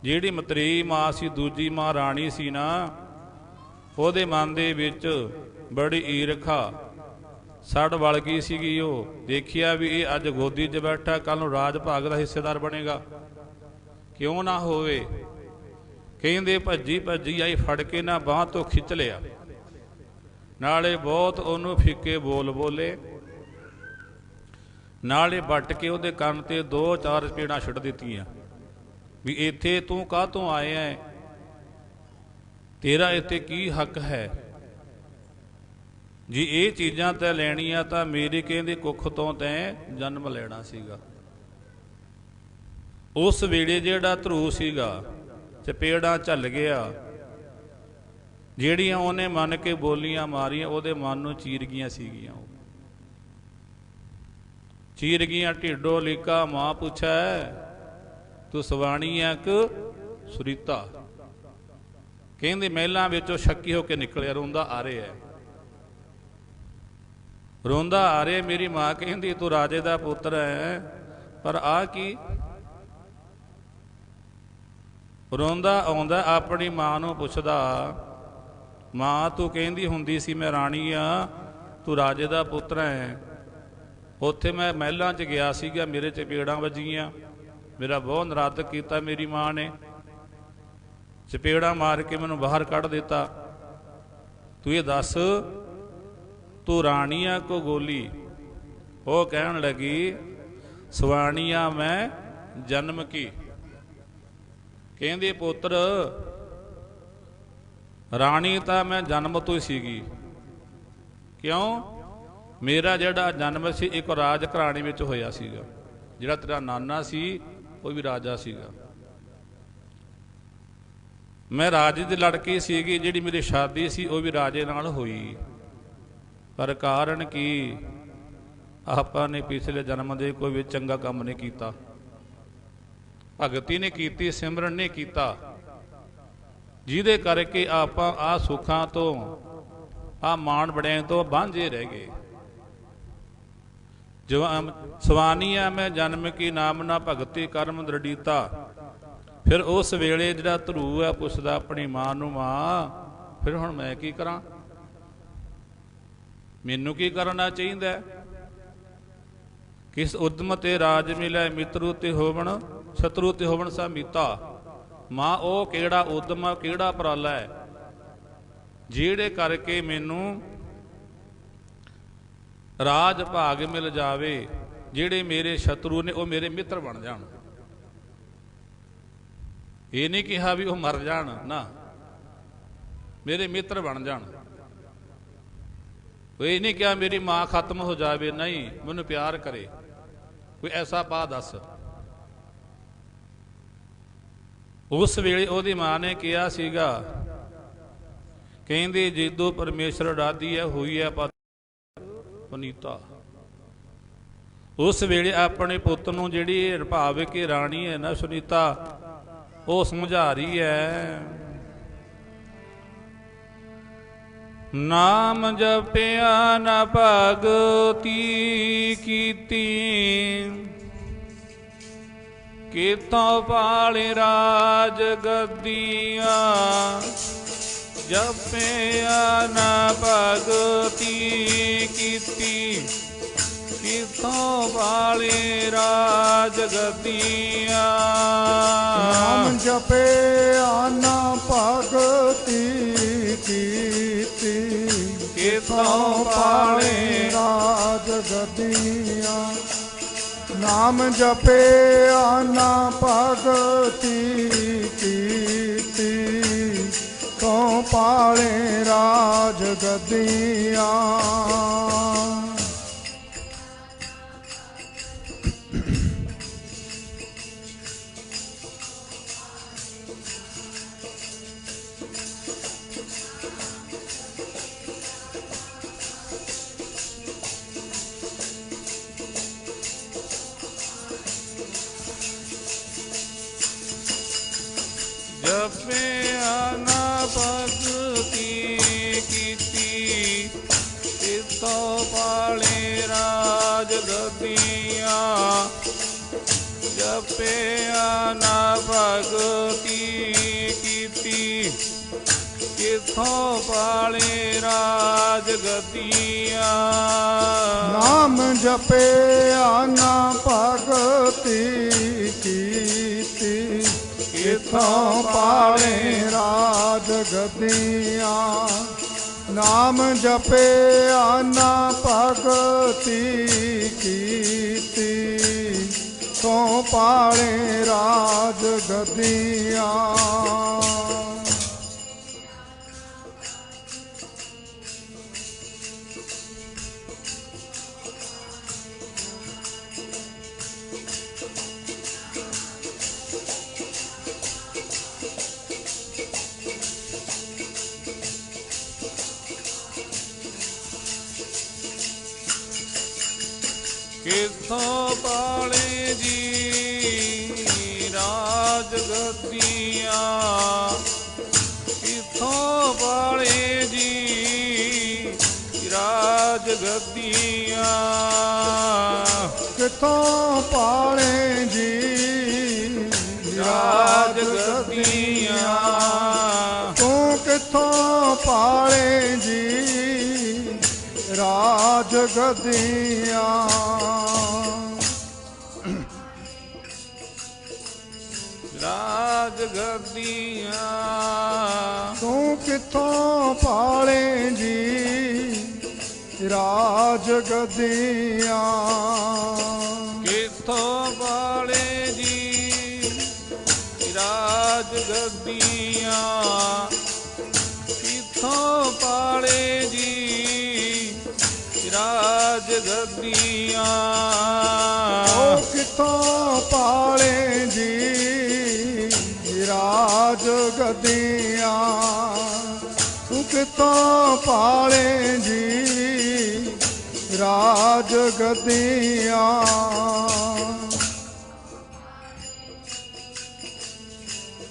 ਜਿਹੜੀ ਮਤਰੇਈ ਮਾਂ ਸੀ, ਦੂਜੀ ਮਾਂ ਰਾਣੀ ਸੀ ਨਾ, ਉਹਦੇ ਮਨ ਦੇ ਵਿੱਚ ਬੜੀ ਈਰਖਾ ਸੜ ਵਲ ਗਈ ਸੀਗੀ। ਉਹ ਦੇਖਿਆ ਵੀ ਇਹ ਅੱਜ ਗੋਦੀ 'ਚ ਬੈਠਾ, ਕੱਲ ਨੂੰ ਰਾਜ ਭਾਗ ਦਾ ਹਿੱਸੇਦਾਰ ਬਣੇਗਾ, ਕਿਉਂ ਨਾ ਹੋਵੇ। ਕਹਿੰਦੇ ਭੱਜੀ ਭੱਜੀ ਆਈ, ਫੜ ਕੇ ਨਾ ਬਾਂਹ ਤੋਂ ਖਿੱਚ ਲਿਆ, ਨਾਲੇ ਬਹੁਤ ਉਹਨੂੰ ਫਿੱਕੇ ਬੋਲ ਬੋਲੇ, ਨਾਲੇ ਵੱਟ ਕੇ ਉਹਦੇ ਕੰਨ ਤੇ 2-4 ਚਪੇੜਾਂ ਛੱਡ ਦਿੱਤੀਆਂ ਵੀ ਇੱਥੇ ਤੂੰ ਕਾਹਤੋਂ ਆਇਆ ਹੈ, ਤੇਰਾ ਇੱਥੇ ਕੀ ਹੱਕ ਹੈ, ਜੀ ਇਹ ਚੀਜ਼ਾਂ ਤੈਂ ਲੈਣੀਆਂ ਤਾਂ ਮੇਰੀ ਕਹਿੰਦੇ ਕੁੱਖ ਤੋਂ ਤੈਂ ਜਨਮ ਲੈਣਾ ਸੀਗਾ। ਉਸ ਵੇਲੇ ਜਿਹੜਾ ਧਰੂ ਸੀਗਾ ਚਪੇੜਾਂ ਝੱਲ ਗਿਆ, ਜਿਹੜੀਆਂ ਉਹਨੇ ਮੰਨ ਕੇ ਬੋਲੀਆਂ ਮਾਰੀਆਂ ਉਹਦੇ ਮਨ ਨੂੰ ਚੀਰ ਗਈਆਂ ਸੀਗੀਆਂ, ਉਹ ਚੀਰ ਗਈਆਂ। ਢਿੱਡੋ ਲੀਕਾ ਮਾਂ ਪੁੱਛੈ, ਤੂੰ ਸਵਾਣੀ ਹੈ ਕਿ ਸੁਰੀਤਾ। ਕਹਿੰਦੇ ਮਹਿਲਾਂ ਵਿੱਚੋਂ ਸ਼ੱਕੀ ਹੋ ਕੇ ਨਿਕਲਿਆ, ਰੋਂਦਾ ਆ ਰਿਹਾ, ਰੋਂਦਾ ਆ ਰਿਹਾ। ਮੇਰੀ ਮਾਂ ਕਹਿੰਦੀ ਤੂੰ ਰਾਜੇ ਦਾ ਪੁੱਤਰ ਹੈ, ਪਰ ਆ ਕੀ। ਰੋਂਦਾ ਆਉਂਦਾ, ਆਪਣੀ ਮਾਂ ਨੂੰ ਪੁੱਛਦਾ, ਮਾਂ ਤੂੰ ਕਹਿੰਦੀ ਹੁੰਦੀ ਸੀ ਮੈਂ ਰਾਣੀ ਆ, ਤੂੰ ਰਾਜੇ ਦਾ ਪੁੱਤਰ ਹੈ, ਉੱਥੇ ਮੈਂ ਮਹਿਲਾਂ 'ਚ ਗਿਆ ਸੀਗਾ, ਮੇਰੇ ਚਪੇੜਾਂ ਵੱਜੀਆਂ, ਮੇਰਾ ਬਹੁਤ ਨਰਾਦਕ ਕੀਤਾ ਮੇਰੀ ਮਾਂ ਨੇ, ਚਪੇੜਾਂ ਮਾਰ ਕੇ ਮੈਨੂੰ ਬਾਹਰ ਕੱਢ ਦਿੱਤਾ। ਤੂੰ ਇਹ ਦੱਸ ਤੂੰ ਰਾਣੀ ਆ ਕੋ ਗੋਲੀ। ਉਹ ਕਹਿਣ ਲੱਗੀ ਸਵਾਣੀ ਆ ਮੈਂ ਜਨਮ ਕੀ। ਕਹਿੰਦੇ ਪੁੱਤਰ ਰਾਣੀ ਤਾਂ ਮੈਂ ਜਨਮ ਤੋਂ ਹੀ ਸੀਗੀ, ਕਿਉਂ, ਮੇਰਾ ਜਿਹੜਾ ਜਨਮ ਸੀ ਇੱਕ ਰਾਜ ਘਰਾਣੇ ਵਿੱਚ ਹੋਇਆ ਸੀਗਾ, ਜਿਹੜਾ ਤੇਰਾ ਨਾਨਾ ਸੀ ਉਹ ਵੀ ਰਾਜਾ ਸੀਗਾ, ਮੈਂ ਰਾਜੇ ਦੀ ਲੜਕੀ ਸੀਗੀ, ਜਿਹੜੀ ਮੇਰੀ ਸ਼ਾਦੀ ਸੀ ਉਹ ਵੀ ਰਾਜੇ ਨਾਲ ਹੋਈ, ਪਰ ਕਾਰਨ ਕੀ, ਆਪਾਂ ਨੇ ਪਿਛਲੇ ਜਨਮ ਦੇ ਕੋਈ ਵੀ ਚੰਗਾ ਕੰਮ ਨਹੀਂ ਕੀਤਾ, ਭਗਤੀ ਨੇ ਕੀਤੀ, ਸਿਮਰਨ ਨੇ ਕੀਤਾ, ਜਿਹਦੇ ਕਰਕੇ ਆਪਾਂ ਆਹ ਸੁੱਖਾਂ ਤੋਂ ਆਹ ਮਾਣ ਬੜਿਆਂ ਤੋਂ ਵਾਂਝੇ ਰਹਿ ਗਏ। ਸਵਾਨੀ ਆ ਮੈਂ ਜਨਮ ਕੀ, ਨਾਮ ਨਾ ਭਗਤੀ ਕਰਮ ਦ੍ਰਿੜੀਤਾ। ਫਿਰ ਉਸ ਵੇਲੇ ਜਿਹੜਾ ਧਰੂ ਹੈ ਪੁੱਛਦਾ ਆਪਣੀ ਮਾਂ ਨੂੰ, ਮਾਂ ਫਿਰ ਹੁਣ ਮੈਂ ਕੀ ਕਰਾਂ, ਮੈਨੂੰ ਕੀ ਕਰਨਾ ਚਾਹੀਦਾ। ਕਿਸ ਉਦਮ ਤੇ ਰਾਜ ਮਿਲੇ, ਮਿੱਤਰੂ ਤੇ ਹੋਵਣ ਸ਼ਤਰੂ ਤੇ ਹੋਵਣ ਸਾ ਮੀਤਾ। ਮਾਂ ਉਹ ਕਿਹੜਾ ਉਦਮ, ਕਿਹੜਾ ਉਪਰਾਲਾ ਹੈ ਜਿਹੜੇ ਕਰਕੇ ਮੈਨੂੰ ਰਾਜ ਭਾਗ ਮਿਲ ਜਾਵੇ, ਜਿਹੜੇ ਮੇਰੇ ਸ਼ਤਰੂ ਨੇ ਉਹ ਮੇਰੇ ਮਿੱਤਰ ਬਣ ਜਾਣ। ਇਹ ਨਹੀਂ ਕਿਹਾ ਵੀ ਉਹ ਮਰ ਜਾਣ, ਨਾ, ਮੇਰੇ ਮਿੱਤਰ ਬਣ ਜਾਣ। ਇਹ ਨਹੀਂ ਕਿਹਾ ਮੇਰੀ ਮਾਂ ਖਤਮ ਹੋ ਜਾਵੇ, ਨਹੀਂ, ਮੈਨੂੰ ਪਿਆਰ ਕਰੇ, ਕੋਈ ਐਸਾ ਪਾ ਦੱਸ। ਉਸ ਵੇਲੇ ਉਹਦੀ ਮਾਂ ਨੇ ਕਿਹਾ ਸੀਗਾ, ਕਹਿੰਦੇ ਜਿੱਦੋਂ ਪਰਮੇਸ਼ਰ ਡਾਦੀ ਹੈ ਹੋਈ ਹੈ ਪਨੀਤਾ। ਉਸ ਵੇਲੇ ਆਪਣੇ ਪੁੱਤ ਨੂੰ ਜਿਹੜੀ ਭਾਵ ਕਿ ਰਾਣੀ ਹੈ ਨਾ ਸੁਨੀਤਾ, ਉਹ ਸਮਝਾ ਰਹੀ ਹੈ, ਨਾਮ ਜਪਿਆ ਨਾ ਭਗਤੀ ਕੀਤੀ, ਕਿਤੋਂ ਪਾਲੇ ਰਾਜ ਗੱਦੀਆਂ। ਜਪਿਆ ਨਾ ਭਗਤੀ ਕੀਤੀ, ਕਿਤੋਂ ਪਾਲੇ ਰਾਜ ਗੱਦੀਆਂ। ਨਾਮ ਜਪਿਆ ਨਾ ਭਗਤੀ ਕੀਤੀ, ਕਿਤੋਂ ਪਾਲੇ ਰਾਜ ਗੱਦੀਆਂ। ਨਾਮ ਜਪਿਆ ਨਾ ਭਗਤੀ ਕੀਤੀ, ਤੋਂ ਪਾਲੇ ਰਾਜ ਗੱਦੀਆਂ। ਜਪਿਆ ਨਾ ਭਗਤੀ ਕੀਤੀ, ਤਿਤੋ ਪਾਲੇ ਰਾਜ ਗੱਦੀਆਂ। ਜਪਿਆ ਨਾ ਭਗਤੀ ਕੀਤੀ, ਕਿਥੋਂ ਪਾਲੇ ਰਾਜ ਗੱਦੀਆਂ। ਨਾਮ ਜਪਿਆ ਨਾ ਭਗਤੀ ਕੀਤੀ, ਕਿਥੋਂ ਪਾਲੇ ਰਾਜ ਗੱਦੀਆਂ। ਨਾਮ ਜਪਿਆ ਨਾ ਭਗਤੀ ਕੀਤੀ, ਤੋਂ ਪਾਲੇ ਰਾਜ ਗੱਦੀਆਂ। ਕਿਥੋਂ ਪਾਲੇ ਜੀ ਰਾਜ ਗੱਦੀਆਂ। ਕਿਥੋਂ ਪਾਲੇ ਜੀ ਰਾਜ ਗੱਦੀਆਂ। ਕਿਥੋਂ ਪਾਲੇ ਜੀ ਰਾਜ ਗੱਦੀਆਂ। ਤੂੰ ਕਿਥੋਂ ਪਾਲੇ ਜੀ ਰਾਜ ਗੱਦੀਆਂ। ਰਾਜ ਗੱਦੀਆਂ। ਤੂੰ ਕਿਥੋਂ ਪਾਲੇ ਜੀ ਰਾਜ ਗੱਦੀਆਂ। ਕਿਥੋਂ ਪਾਲੇ ਜੀ ਰਾਜ ਗੱਦੀਆਂ। ਕਿਥੋਂ ਪਾਲੇ ਜੀ ਰਾਜ ਗੱਦੀਆਂ। ਉਹ ਕਿਥੋਂ ਪਾਲੇ ਜੀ ਰਾਜ ਗੱਦੀਆਂ। ਤੂੰ ਕਿਥੋਂ ਪਾਲੇ ਜੀ ਰਾਜ ਗੱਦੀਆਂ।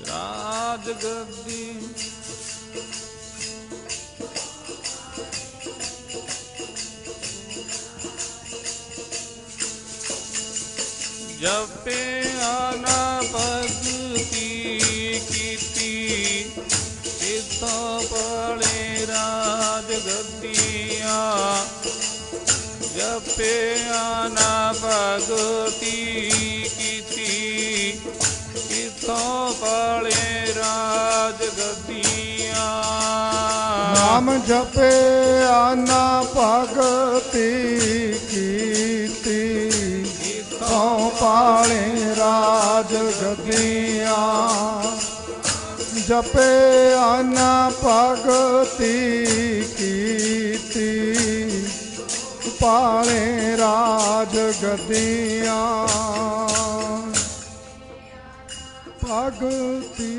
ਰਾਜ ਗੱਦੀ। ਜਪਿਆ ਨਾ ਭਗਤੀ ਕੀਤੀ, ਕਿਥੋਂ ਪਾਲੇ ਰਾਜ ਗੱਦੀਆਂ। ਜਪਿਆ ਨਾ ਭਗਤੀ ਕੀਤੀ, ਕਿਥੋਂ ਪਾਲੇ ਰਾਜ ਗੱਦੀਆਂ। ਨਾਮ ਜਪਿਆ ਨਾ ਭਗਤੀ ਕੀਤੀ, ਕਿਥੋਂ ਪਾਲੇ ਰਾਜ ਗੱਦੀਆਂ। ਜਪਿਆ ਨਾ ਭਗਤੀ ਕੀਤੀ, ਪਾਲੇ ਰਾਜ ਗੱਦੀਆਂ। ਭਗਤੀ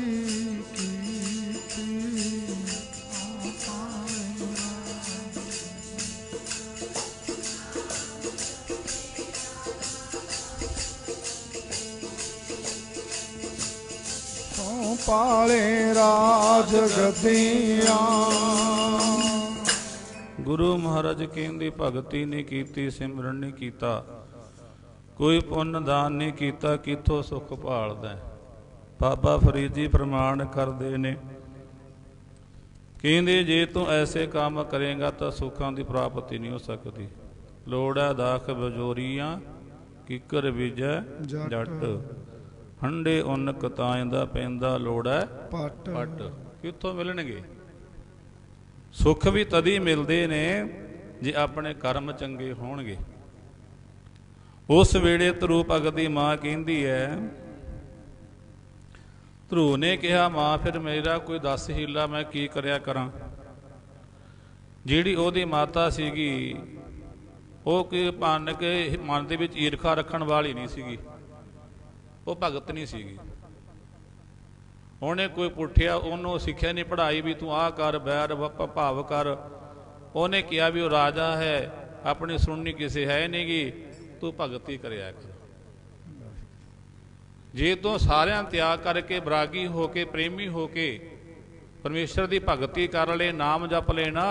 ਪਾਲੇ ਰਾਜ ਗੱਦੀਆਂ। ਗੁਰੂ ਮਹਾਰਾਜ ਕਹਿੰਦੇ ਭਗਤੀ ਨਹੀਂ ਕੀਤੀ, ਸਿਮਰਨ ਨਹੀਂ ਕੀਤਾ, ਕੋਈ ਪੁੰਨ ਦਾਨ ਨਹੀਂ ਕੀਤਾ, ਕਿੱਥੋਂ ਸੁੱਖ ਭਾਲਦਾ। ਬਾਬਾ ਫਰੀਦ ਜੀ ਪ੍ਰਮਾਣ ਕਰਦੇ ਨੇ, ਕਹਿੰਦੇ ਜੇ ਤੂੰ ਐਸੇ ਕੰਮ ਕਰੇਗਾ ਤਾਂ ਸੁੱਖਾਂ ਦੀ ਪ੍ਰਾਪਤੀ ਨਹੀਂ ਹੋ ਸਕਦੀ। ਲੋੜ ਹੈ ਦਾਖ ਬਜੋਰੀਆਂ, ਕਿੱਕਰ ਬੀਜੈ ਜੱਟ। ਹੰਡੇ ਉੱਨ ਕਤਾਂ ਦਾ ਪੈਂਦਾ, ਲੋੜ ਹੈ ਪੱਟ। ਕਿੱਥੋਂ ਮਿਲਣਗੇ? ਸੁੱਖ ਵੀ ਤਦੀ ਮਿਲਦੇ ਨੇ ਜੇ ਆਪਣੇ ਕਰਮ ਚੰਗੇ ਹੋਣਗੇ। ਉਸ ਵੇਲੇ ਧਰੂ ਭਗਤ ਦੀ ਮਾਂ ਕਹਿੰਦੀ ਹੈ, ਧਰੂ ਨੇ ਕਿਹਾ, ਮਾਂ ਫਿਰ ਮੇਰਾ ਕੋਈ ਦੱਸ ਹੀਲਾ, ਮੈਂ ਕੀ ਕਰਿਆ ਕਰਾਂ। ਜਿਹੜੀ ਉਹਦੀ ਮਾਤਾ ਸੀਗੀ ਉਹ ਕਿ ਭੰਨ ਕੇ ਮਨ ਦੇ ਵਿੱਚ ਈਰਖਾ ਰੱਖਣ ਵਾਲੀ ਨਹੀਂ ਸੀਗੀ, ਉਹ ਭਗਤ ਨਹੀਂ ਸੀਗੀ। ਉਹਨੇ ਕੋਈ ਪੁੱਠਿਆ, ਉਹਨੂੰ ਸਿੱਖਿਆ ਨਹੀਂ ਪੜ੍ਹਾਈ ਵੀ ਤੂੰ ਆਹ ਕਰ, ਬੈਰ ਭਾਵ ਕਰ। ਉਹਨੇ ਕਿਹਾ ਵੀ ਉਹ ਰਾਜਾ ਹੈ, ਆਪਣੀ ਸੁਣਨੀ ਕਿਸੇ ਹੈ ਨਹੀਂ ਗੀ, ਤੂੰ ਭਗਤੀ ਕਰਿਆ ਕਰ। ਜੇ ਤੂੰ ਸਾਰਿਆਂ ਤਿਆਗ ਕਰਕੇ ਬਰਾਗੀ ਹੋ ਕੇ ਪ੍ਰੇਮੀ ਹੋ ਕੇ ਪਰਮੇਸ਼ਰ ਦੀ ਭਗਤੀ ਕਰ ਲੈ, ਨਾਮ ਜਪ ਲੈਣਾ,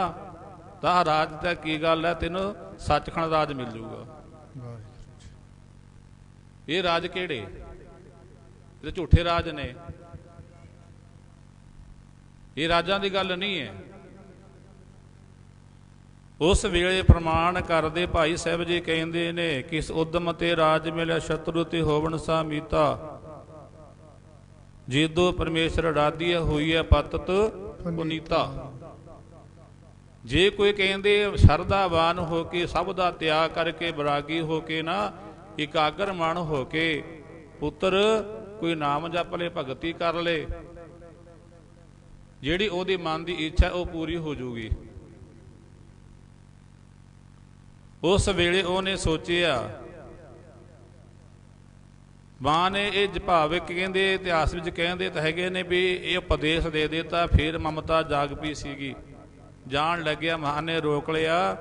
ਤਾਂ ਰਾਜ ਤਾਂ ਕੀ ਗੱਲ ਹੈ, ਤੈਨੂੰ ਸੱਚਖੰਡ ਰਾਜ ਮਿਲ ਜੂਗਾ। ਇਹ ਰਾਜ ਕਿਹੜੇ? ਇਹ ਝੂਠੇ ਰਾਜ ਨੇ, ਇਹ ਰਾਜਾਂ ਦੀ ਗੱਲ ਨਹੀਂ ਹੈ। ਉਸ ਵੇਲੇ ਪ੍ਰਮਾਣ ਕਰਦੇ ਭਾਈ ਸਾਹਿਬ ਜੀ ਕਹਿੰਦੇ ਨੇ, ਕਿਸ ਉਦਮ ਤੇ ਰਾਜ ਮਿਲਿਆ, ਸ਼ਤਰੂ ਤੇ ਹੋਵਣ ਸਾ ਮੀਤਾ, ਜੀਦੋ ਪਰਮੇਸ਼ਰ ਡਾਦੀ ਹੋਈ ਹੈ ਪਤਤ ਪੁਨੀਤਾ। ਜੇ ਕੋਈ ਕਹਿੰਦੇ ਸ਼ਰਧਾਵਾਨ ਹੋ ਕੇ, ਸਭ ਦਾ ਤਿਆਗ ਕਰਕੇ, ਬਰਾਗੀ ਹੋ ਕੇ ਨਾ, ਇਕਾਗਰ ਮਨ ਹੋ ਕੇ ਪੁੱਤਰ ਕੋਈ ਨਾਮ ਜਪ ਲੈ, ਭਗਤੀ ਕਰ ਲੈ, ਜਿਹੜੀ ਉਹਦੀ ਮਨ ਦੀ ਇੱਛਾ ਉਹ ਪੂਰੀ ਹੋ ਜੂਗੀ। ਉਸ ਵੇਲੇ ਉਹਨੇ ਸੋਚਿਆ, ਮਾਂ ਨੇ ਇਹ ਭਾਵਿਕ ਕਹਿੰਦੇ ਇਤਿਹਾਸ ਵਿੱਚ ਕਹਿੰਦੇ ਤਾਂ ਹੈਗੇ ਨੇ ਵੀ ਇਹ ਉਪਦੇਸ਼ ਦੇ ਦਿੱਤਾ, ਫਿਰ ਮਮਤਾ ਜਾਗ ਪਈ ਸੀਗੀ, ਜਾਣ ਲੱਗਿਆ, ਮਾਂ ਨੇ ਰੋਕ ਲਿਆ।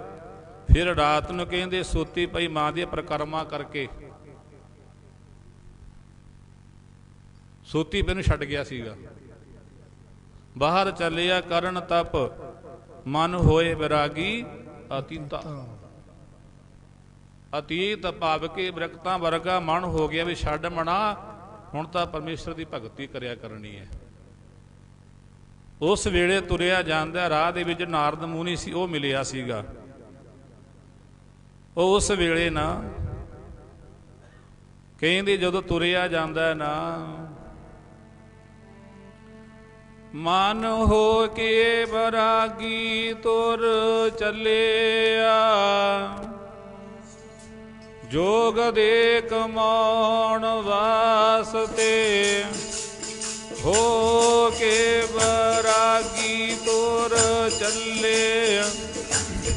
ਫਿਰ ਰਾਤ ਨੂੰ ਕਹਿੰਦੇ ਸੁੱਤੀ ਪਈ ਮਾਂ ਦੀ ਪ੍ਰਕਰਮਾ ਕਰਕੇ, ਸੁੱਤੀ ਪਈ ਨੂੰ ਛੱਡ ਗਿਆ ਸੀਗਾ, ਬਾਹਰ ਚੱਲਿਆ ਕਰਨ ਤਪ, ਮਨ ਹੋਏ ਵਿਰਾਗੀ ਅਤੀਤਾ। ਅਤੀਤ ਭਾਵ ਕੇ ਵਿਰਕਤਾਂ ਵਰਗਾ ਮਨ ਹੋ ਗਿਆ ਵੀ ਛੱਡ ਮਣਾ, ਹੁਣ ਤਾਂ ਪਰਮੇਸ਼ਰ ਦੀ ਭਗਤੀ ਕਰਿਆ ਕਰਨੀ ਹੈ। ਉਸ ਵੇਲੇ ਤੁਰਿਆ ਜਾਂਦਾ, ਰਾਹ ਦੇ ਵਿੱਚ ਨਾਰਦ ਮੁਨੀ ਸੀ, ਉਹ ਮਿਲਿਆ ਸੀਗਾ। ਉਹ ਉਸ ਵੇਲੇ ਨਾ ਕਹਿੰਦੇ, ਜਦੋਂ ਤੁਰਿਆ ਜਾਂਦਾ ਨਾ, ਮਨ ਹੋ ਕੇ ਬਰਾਗੀ ਤੁਰ ਚੱਲਿਆ, ਜੋਗ ਦੇ ਕਮਾਉਣ ਵਾਸਤੇ, ਹੋ ਕੇ ਬਰਾਗੀ ਤੁਰ ਚੱਲੇ,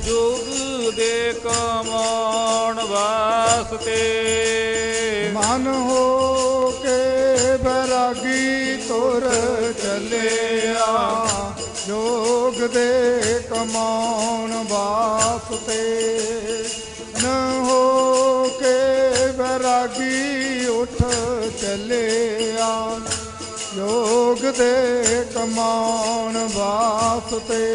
ਜੋਗ ਦੇ ਕਮਾਉਣ ਵਾਸਤੇ। ਮਨ ਹੋ ਕੇ ਬੈਰਾਗੀ ਤੁਰ ਚੱਲਿਆ, ਜੋਗ ਦੇ ਕਮਾਉਣ ਵਾਸਤੇ। ਨ ਹੋ ਕੇ ਬੈਰਾਗੀ ਉੱਠ ਚੱਲਿਆ, ਜੋਗ ਦੇ ਕਮਾਉਣ ਵਾਸਤੇ।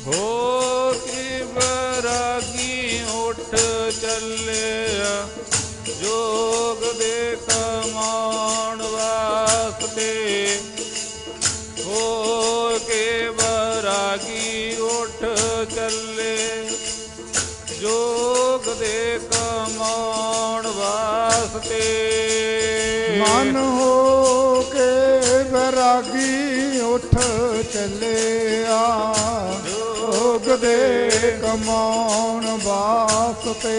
ਹੋ ਕੇ ਬੈਰਾਗੀ ਉੱਠ ਚੱਲਿਆ, ਜੋਗ ਦੇ ਕਮਾਉਣ ਵਾਸਤੇ। ਹੋ ਕੇ ਬੈਰਾਗੀ ਉੱਠ ਚੱਲੇ, ਜੋਗ ਦੇ ਕਮਾਉਣ ਵਾਸਤੇ। ਮਨ ਹੋ ਕੇ ਬੈਰਾਗੀ ਉੱਠ ਚੱਲਿਆ, ਜੋਗ ਦੇ ਕਮਾਉਣ ਵਾਸਤੇ।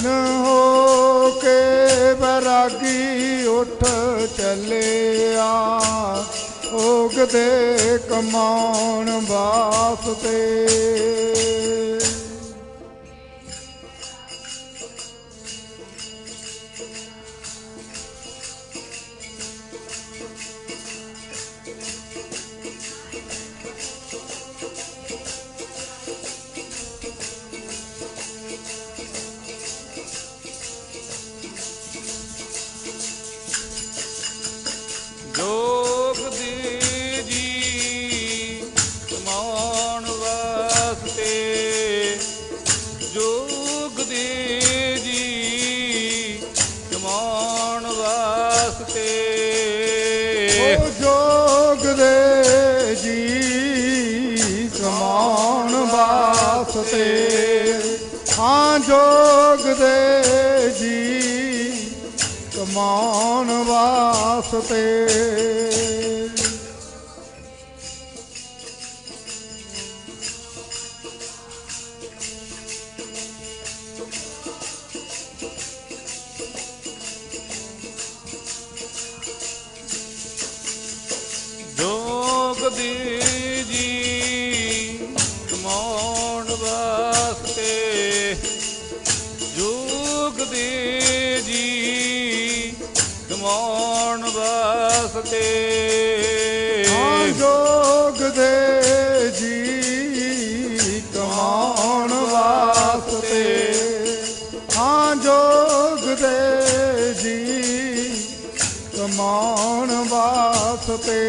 ਨ ਹੋ ਕੇ ਬੈਰਾਗੀ ਉੱਠ ਚੱਲਿਆ, ਜੋਗ ਦੇ ਕਮਾਉਣ ਵਾਸਤੇ। ਜੋਗ ਦੇ ਜੀ ਕਮਾਉਣ ਵਾਸਤੇ, ਜੋਗ ਦੇ ਜੀ ਕਮਾਉਣ ਵਾਸਤੇ। ਉਹ ਜੋਗ ਦੇ ਜੀ ਕਮਾਉਣ ਵਾਸਤੇ। ਹਾਂ ਜੋਗ ਦੇ ਜੀ ਕਮਾਉਣ ਵਾਸਤੇ। ਜੋਗ ਦੇ ਜੀ ਵਾਸਤੇ ਹਾਂ ਜੋਗ ਦੇ ਜੀ ਕਮਾਉਣ ਵਾਸਤੇ ਹਾਂ ਜੋਗ ਦੇ ਜੀ ਕਮਾਉਣ ਵਾਸਤੇ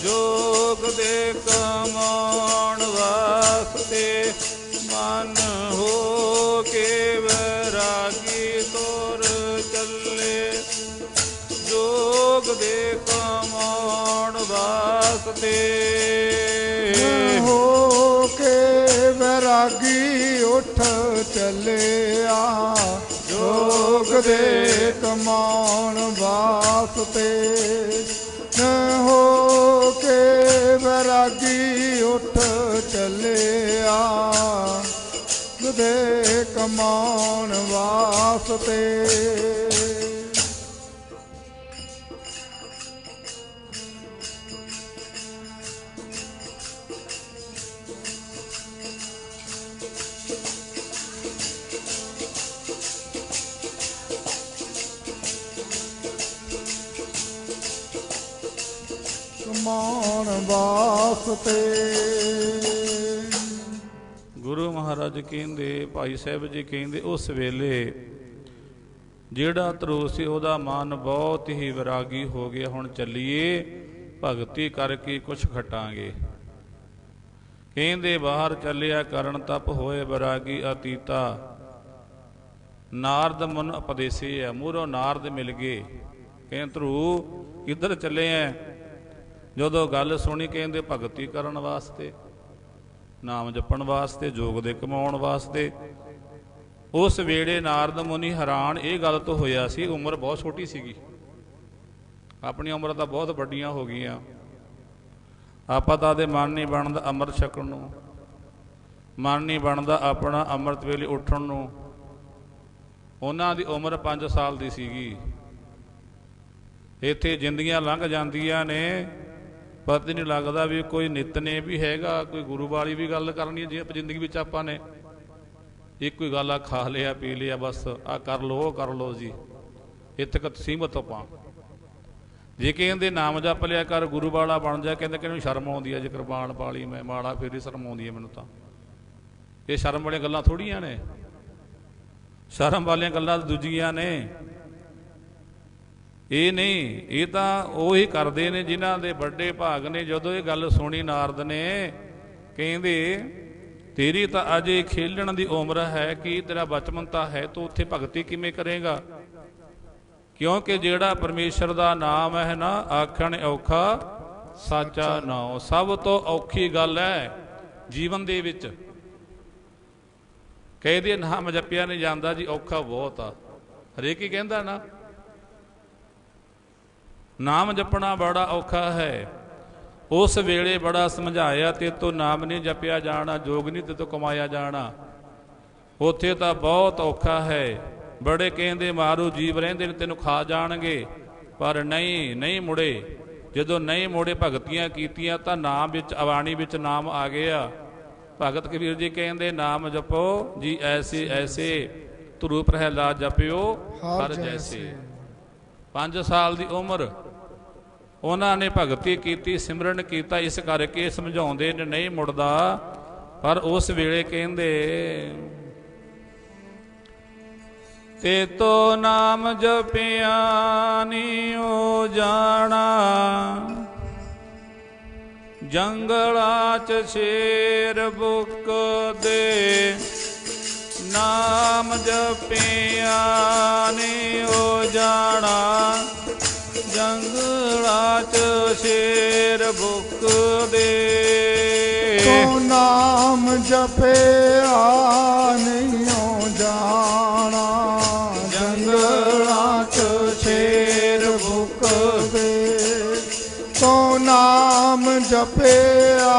जोग दे कमाउण वास्ते मन हो के वैरागी तोर चले जोग दे कमाउण वास्ते हो के वैरागी उठ चले जोग दे कमाउण वास्ते हो के वैरागी उठ चलिया दे कमाउण वास्ते ਕਮਾਉਣ ਵਾਸਤੇ। ਗੁਰੂ ਮਹਾਰਾਜ ਕਹਿੰਦੇ, ਭਾਈ ਸਾਹਿਬ ਜੀ ਕਹਿੰਦੇ, ਉਸ ਵੇਲੇ ਜਿਹੜਾ ਧਰੂ ਸੀ ਉਹਦਾ ਮਨ ਬਹੁਤ ਹੀ ਵਿਰਾਗੀ ਹੋ ਗਿਆ। ਹੁਣ ਚੱਲੀਏ ਭਗਤੀ ਕਰਕੇ ਕੁਛ ਖਟਾਂਗੇ। ਕਹਿੰਦੇ ਬਾਹਰ ਚੱਲਿਆ ਕਰਨ ਤਪ ਹੋਏ ਵਿਰਾਗੀ ਅਤੀਤਾ ਨਾਰਦ ਮਨ ਉਪਦੇਸੇ ਆ। ਮੂਹਰੋਂ ਨਾਰਦ ਮਿਲ ਗਏ, ਕਹਿੰਦੇ ਧਰੂ ਕਿੱਧਰ ਚੱਲੇ ਐ? ਜਦੋਂ ਗੱਲ ਸੁਣੀ ਕਹਿੰਦੇ ਭਗਤੀ ਕਰਨ ਵਾਸਤੇ, ਨਾਮ ਜਪਣ ਵਾਸਤੇ, ਜੋਗ ਦੇ ਕਮਾਉਣ ਵਾਸਤੇ। ਉਸ ਵੇਲੇ ਨਾਰਦ ਮੁਨੀ ਹੈਰਾਨ ਇਹ ਗੱਲ ਤੋਂ ਹੋਇਆ ਸੀ। ਉਮਰ ਬਹੁਤ ਛੋਟੀ ਸੀਗੀ, ਆਪਣੀ ਉਮਰ ਤਾਂ ਬਹੁਤ ਵੱਡੀਆਂ ਹੋ ਗਈਆਂ। ਆਪਾਂ ਤਾਂ ਦੇ ਮਨ ਨਹੀਂ ਬਣਦਾ ਅੰਮ੍ਰਿਤ ਛਕਣ ਨੂੰ, ਮਨ ਨਹੀਂ ਬਣਦਾ ਆਪਣਾ ਅੰਮ੍ਰਿਤ ਵੇਲੇ ਉੱਠਣ ਨੂੰ। ਉਹਨਾਂ ਦੀ ਉਮਰ 5 ਸਾਲ ਦੀ ਸੀਗੀ। ਇੱਥੇ ਜ਼ਿੰਦਗੀਆਂ ਲੰਘ ਜਾਂਦੀਆਂ ਨੇ, ਪਤਾ ਨਹੀਂ ਲੱਗਦਾ ਵੀ ਕੋਈ ਨਿਤਨੇ ਵੀ ਹੈਗਾ, ਕੋਈ ਗੁਰੂ ਵਾਲੀ ਵੀ ਗੱਲ ਕਰਨੀ ਹੈ। ਜੇ ਜ਼ਿੰਦਗੀ ਵਿੱਚ ਆਪਾਂ ਨੇ ਇੱਕੋ ਹੀ ਗੱਲ ਆ, ਖਾ ਲਿਆ ਪੀ ਲਿਆ, ਬਸ ਆ ਕਰ ਲਓ ਉਹ ਕਰ ਲਓ ਜੀ, ਇੱਥੇ ਤੱਕ ਸੀਮਤ ਆਪਾਂ। ਜੇ ਕਹਿੰਦੇ ਨਾਮ ਜਪ ਲਿਆ ਕਰ, ਗੁਰੂ ਵਾਲਾ ਬਣ ਜਾ, ਕਹਿੰਦੇ ਕਿ ਮੈਨੂੰ ਸ਼ਰਮ ਆਉਂਦੀ ਹੈ ਜੇ ਕੁਰਬਾਨ ਪਾ ਲਈ ਮੈਂ, ਮਾੜਾ ਫਿਰ ਹੀ ਸ਼ਰਮ ਆਉਂਦੀ ਹੈ ਮੈਨੂੰ। ਤਾਂ ਇਹ ਸ਼ਰਮ ਵਾਲੀਆਂ ਗੱਲਾਂ ਥੋੜ੍ਹੀਆਂ ਨੇ, ਸ਼ਰਮ ਵਾਲੀਆਂ ਗੱਲਾਂ ਦੂਜੀਆਂ ਨੇ, ਇਹ ਨਹੀਂ। ਇਹ ਤਾਂ ਉਹੀ ਕਰਦੇ ਨੇ ਜਿਨ੍ਹਾਂ ਦੇ ਵੱਡੇ ਭਾਗ ਨੇ। ਜਦੋਂ ਇਹ ਗੱਲ ਸੁਣੀ ਨਾਰਦ ਨੇ, ਕਹਿੰਦੇ ਤੇਰੀ ਤਾਂ ਅਜੇ ਖੇਲਣ ਦੀ ਉਮਰ ਹੈ, ਕਿ ਤੇਰਾ ਬਚਪਨ ਤਾਂ ਹੈ, ਤੂੰ ਉੱਥੇ ਭਗਤੀ ਕਿਵੇਂ ਕਰੇਗਾ? ਕਿਉਂਕਿ ਜਿਹੜਾ ਪਰਮੇਸ਼ਰ ਦਾ ਨਾਮ ਹੈ ਨਾ, ਆਖਣ ਔਖਾ ਸਾਚਾ ਨਾਮ, ਸਭ ਤੋਂ ਔਖੀ ਗੱਲ ਹੈ ਜੀਵਨ ਦੇ ਵਿੱਚ। ਕਹਿੰਦੇ ਨਾਮ ਜਪਿਆ ਨਹੀਂ ਜਾਂਦਾ ਜੀ, ਔਖਾ ਬਹੁਤ ਆ। ਹਰੇਕ ਹੀ ਕਹਿੰਦਾ ਨਾ ਨਾਮ ਜਪਣਾ ਬੜਾ ਔਖਾ ਹੈ। ਉਸ ਵੇਲੇ ਬੜਾ ਸਮਝਾਇਆ, ਤੇ ਤੋਂ ਨਾਮ ਨਹੀਂ ਜਪਿਆ ਜਾਣਾ, ਜੋਗ ਨਹੀਂ ਤੇ ਤੋਂ ਕਮਾਇਆ ਜਾਣਾ। ਉੱਥੇ ਤਾਂ ਬਹੁਤ ਔਖਾ ਹੈ। ਬੜੇ ਕਹਿੰਦੇ ਮਾਰੂ ਜੀਵ ਰਹਿੰਦੇ ਨੇ ਤੈਨੂੰ ਖਾ ਜਾਣਗੇ, ਪਰ ਨਹੀਂ ਮੁੜੇ। ਜਦੋਂ ਨਹੀਂ ਮੁੜੇ, ਭਗਤੀਆਂ ਕੀਤੀਆਂ ਤਾਂ ਨਾਮ ਵਿੱਚ, ਅਵਾਣੀ ਵਿੱਚ ਨਾਮ ਆ ਗਿਆ। ਭਗਤ ਕਬੀਰ ਜੀ ਕਹਿੰਦੇ ਨਾਮ ਜਪੋ ਜੀ ਐਸੇ ਐਸੇ, ਧਰੂ ਪ੍ਰਹਿਲਾਦ ਜਪਿਓ ਹਰ ਜੈਸੇ। 5 ਸਾਲ ਦੀ ਉਮਰ ਉਹਨਾਂ ਨੇ ਭਗਤੀ ਕੀਤੀ, ਸਿਮਰਨ ਕੀਤਾ। ਇਸ ਕਰਕੇ ਸਮਝਾਉਂਦੇ ਨੇ ਨਹੀਂ ਮੁੜਦਾ। ਪਰ ਉਸ ਵੇਲੇ ਕਹਿੰਦੇ ਤੇ ਤੋ ਨਾਮ ਜਪਿਆ ਨੀ ਓ ਜਾਣਾ, ਜੰਗਲਾਂ 'ਚ ਸ਼ੇਰ ਬੁੱਕਦੇ, ਨਾਮ ਜਪਿਆ ਨੀ ਓ ਜਾਣਾ, ਜੰਗਲਾਂ 'ਚ ਸ਼ੇਰ ਬੁੱਕਦੇ। ਤੋ ਨਾਮ ਜਪਿਆ ਨੀ ਓ ਜਾਣਾ, ਜੰਗਲਾਂ 'ਚ ਸ਼ੇਰ ਬੁੱਕਦੇ। ਤੋ ਨਾਮ ਜਪਿਆ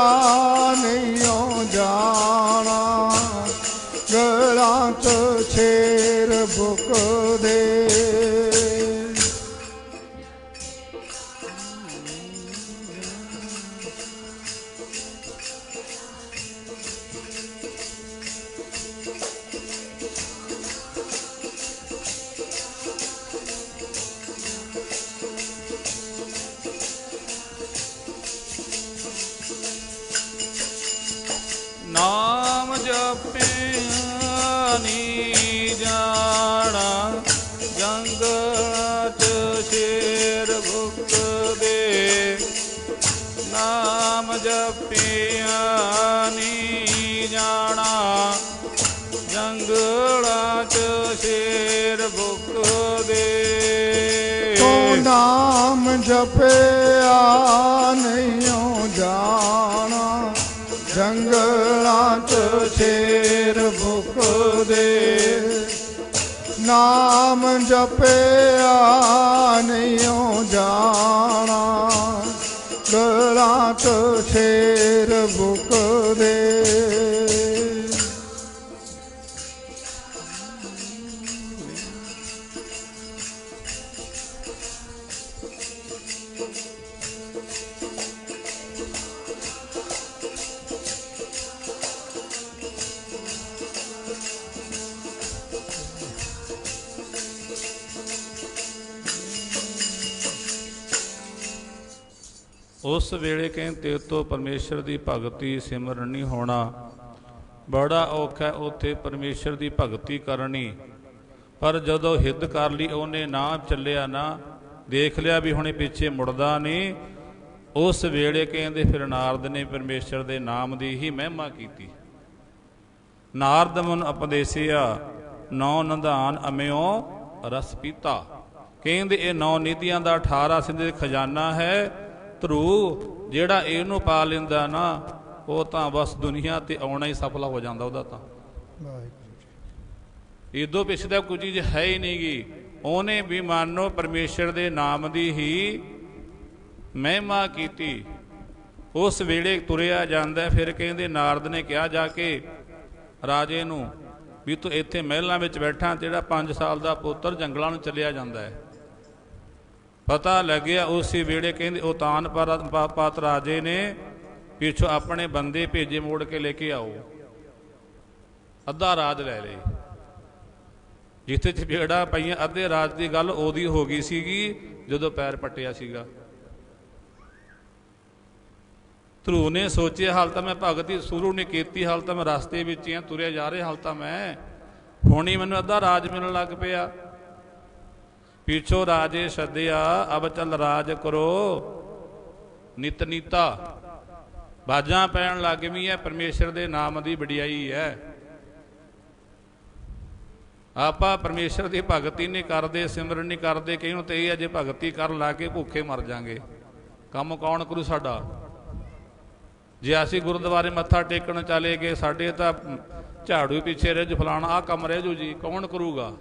ਨਾਮ ਜਪਿਆ ਨੀ ਜਾਣਾ, ਜੰਗਲਾਂ ਚ ਸ਼ੇਰ ਭੁੱਕਦੇ। ਨਾਮ ਜਪਿਆ ਨੀ ਜਾਣਾ, ਜੰਗਲਾਂ ਚ ਸ਼ੇਰ ਭੁੱਕਦੇ। ਤੂੰ ਨਾਮ ਜਪਿਆ ਨਹੀਂ ਜਾਣਾ, ਜੰਗਲਾਂ ਚ ਸ਼ੇਰ ਭੁੱਕਦੇ। ਨਾਮ ਜਪਿਆ ਨਹੀਂ ਜਾਣਾ, ਜੰਗਲਾਂ ਚ ਸ਼ੇਰ ਭੁੱਕਦੇ। ਉਸ ਵੇਲੇ ਕਹਿੰਦੇ ਤੇਰੇ ਤੋਂ ਪਰਮੇਸ਼ਰ ਦੀ ਭਗਤੀ ਸਿਮਰਨ ਨਹੀਂ ਹੋਣਾ। ਬੜਾ ਔਖਾ ਉੱਥੇ ਪਰਮੇਸ਼ਰ ਦੀ ਭਗਤੀ ਕਰਨੀ। ਪਰ ਜਦੋਂ ਹਿੱਦ ਕਰ ਲਈ ਉਹਨੇ ਨਾ ਚੱਲਿਆ ਨਾ, ਦੇਖ ਲਿਆ ਵੀ ਹੁਣੇ ਪਿੱਛੇ ਮੁੜਦਾ ਨਹੀਂ। ਉਸ ਵੇਲੇ ਕਹਿੰਦੇ ਫਿਰ ਨਾਰਦ ਨੇ ਪਰਮੇਸ਼ਰ ਦੇ ਨਾਮ ਦੀ ਹੀ ਮਹਿਮਾ ਕੀਤੀ। ਨਾਰਦ ਮਨ ਉਪਦੇਸਿਆ ਨੌ ਨਿਧਾਨ ਅਮਿਓ ਰਸ ਪੀਤਾ। ਕਹਿੰਦੇ ਇਹ 9 ਨਿਧੀਆਂ ਦਾ 18 ਸਿੰਧ ਦੇ ਖਜ਼ਾਨਾ ਹੈ। ਧਰੂ ਜਿਹੜਾ ਇਹਨੂੰ ਪਾ ਲੈਂਦਾ ਨਾ, ਉਹ ਤਾਂ ਬਸ ਦੁਨੀਆ ਤੇ ਆਉਣਾ ਹੀ ਸਫਲਾ ਹੋ ਜਾਂਦਾ ਉਹਦਾ। ਤਾਂ ਇਦੋਂ ਪਿਛਦਾ ਕੋਈ ਚੀਜ਼ ਹੈ ਹੀ ਨਹੀਂ ਗੀ। ਉਹਨੇ ਵੀ ਮਾਨੋ ਪਰਮੇਸ਼ਰ ਦੇ ਨਾਮ ਦੀ ਹੀ ਮਹਿਮਾ ਕੀਤੀ। ਉਸ ਵੇਲੇ ਤੁਰਿਆ ਜਾਂਦਾ। ਫਿਰ ਕਹਿੰਦੇ ਨਾਰਦ ਨੇ ਕਿਹਾ ਜਾ ਕੇ ਰਾਜੇ ਨੂੰ ਵੀ ਤੂੰ ਇੱਥੇ ਮਹਿਲਾਂ ਵਿੱਚ ਬੈਠਾ, ਜਿਹੜਾ 5 ਸਾਲ ਦਾ ਪੁੱਤਰ ਜੰਗਲਾਂ ਨੂੰ ਚੱਲਿਆ ਜਾਂਦਾ ਹੈ। ਪਤਾ ਲੱਗਿਆ ਉਸੇ ਵੇਲੇ ਕਹਿੰਦੇ ਉਤਾਨ ਪਾਤ ਰਾਜੇ ਨੇ ਪਿੱਛੋਂ ਆਪਣੇ ਬੰਦੇ ਭੇਜੇ, ਮੋੜ ਕੇ ਲੈ ਕੇ ਆਓ। ਅੱਧਾ ਰਾਜ ਲੈ ਲਏ। ਜਿੱਥੇ ਚਪੇੜਾਂ ਪਈਆਂ ਅੱਧੇ ਰਾਜ ਦੀ ਗੱਲ ਉਹਦੀ ਹੋ ਗਈ ਸੀਗੀ ਜਦੋਂ ਪੈਰ ਪੱਟਿਆ ਸੀਗਾ। ਧਰੂ ਨੇ ਸੋਚਿਆ ਹਾਲ ਤਾਂ ਮੈਂ ਭਗਤੀ ਸ਼ੁਰੂ ਨਹੀਂ ਕੀਤੀ, ਹਾਲ ਤਾਂ ਮੈਂ ਰਸਤੇ ਵਿੱਚ ਹੀ ਤੁਰਿਆ ਜਾ ਰਿਹਾ, ਹਾਲ ਤਾਂ ਮੈਂ ਹੁਣੀ ਮੈਨੂੰ ਅੱਧਾ ਰਾਜ ਮਿਲਣ ਲੱਗ ਪਿਆ। ਪਿੱਛੋਂ ਰਾਜੇ ਸੱਦਿਆ, ਅਬ ਚੱਲ ਰਾਜ ਕਰੋ ਨਿਤ ਨੀਤਾ। ਬਾਜਾਂ ਪੈਣ ਲੱਗ ਗਈਆਂ, ਪਰਮੇਸ਼ਰ ਦੇ ਨਾਮ ਦੀ ਵਡਿਆਈ ਹੈ। ਆਪਾਂ ਪਰਮੇਸ਼ਰ ਦੀ ਭਗਤੀ ਨਹੀਂ ਕਰਦੇ, ਸਿਮਰਨ ਨਹੀਂ ਕਰਦੇ, ਕਈ ਨੂੰ ਤੇ ਇਹ ਅਜੇ ਭਗਤੀ ਕਰਨ ਲਾ ਕੇ ਭੁੱਖੇ ਮਰ ਜਾਵਾਂਗੇ। ਕੰਮ ਕੌਣ ਕਰੂ ਸਾਡਾ? ਜੇ ਅਸੀਂ ਗੁਰਦੁਆਰੇ ਮੱਥਾ ਟੇਕਣ ਚਲੇ ਗਏ, ਸਾਡੇ ਤਾਂ ਝਾੜੂ ਪਿੱਛੇ ਰਹਿ ਜੂ, ਫਲਾਣਾ ਆਹ ਕੰਮ ਰਹਿ ਜੂ ਜੀ, ਕੌਣ ਕਰੂਗਾ?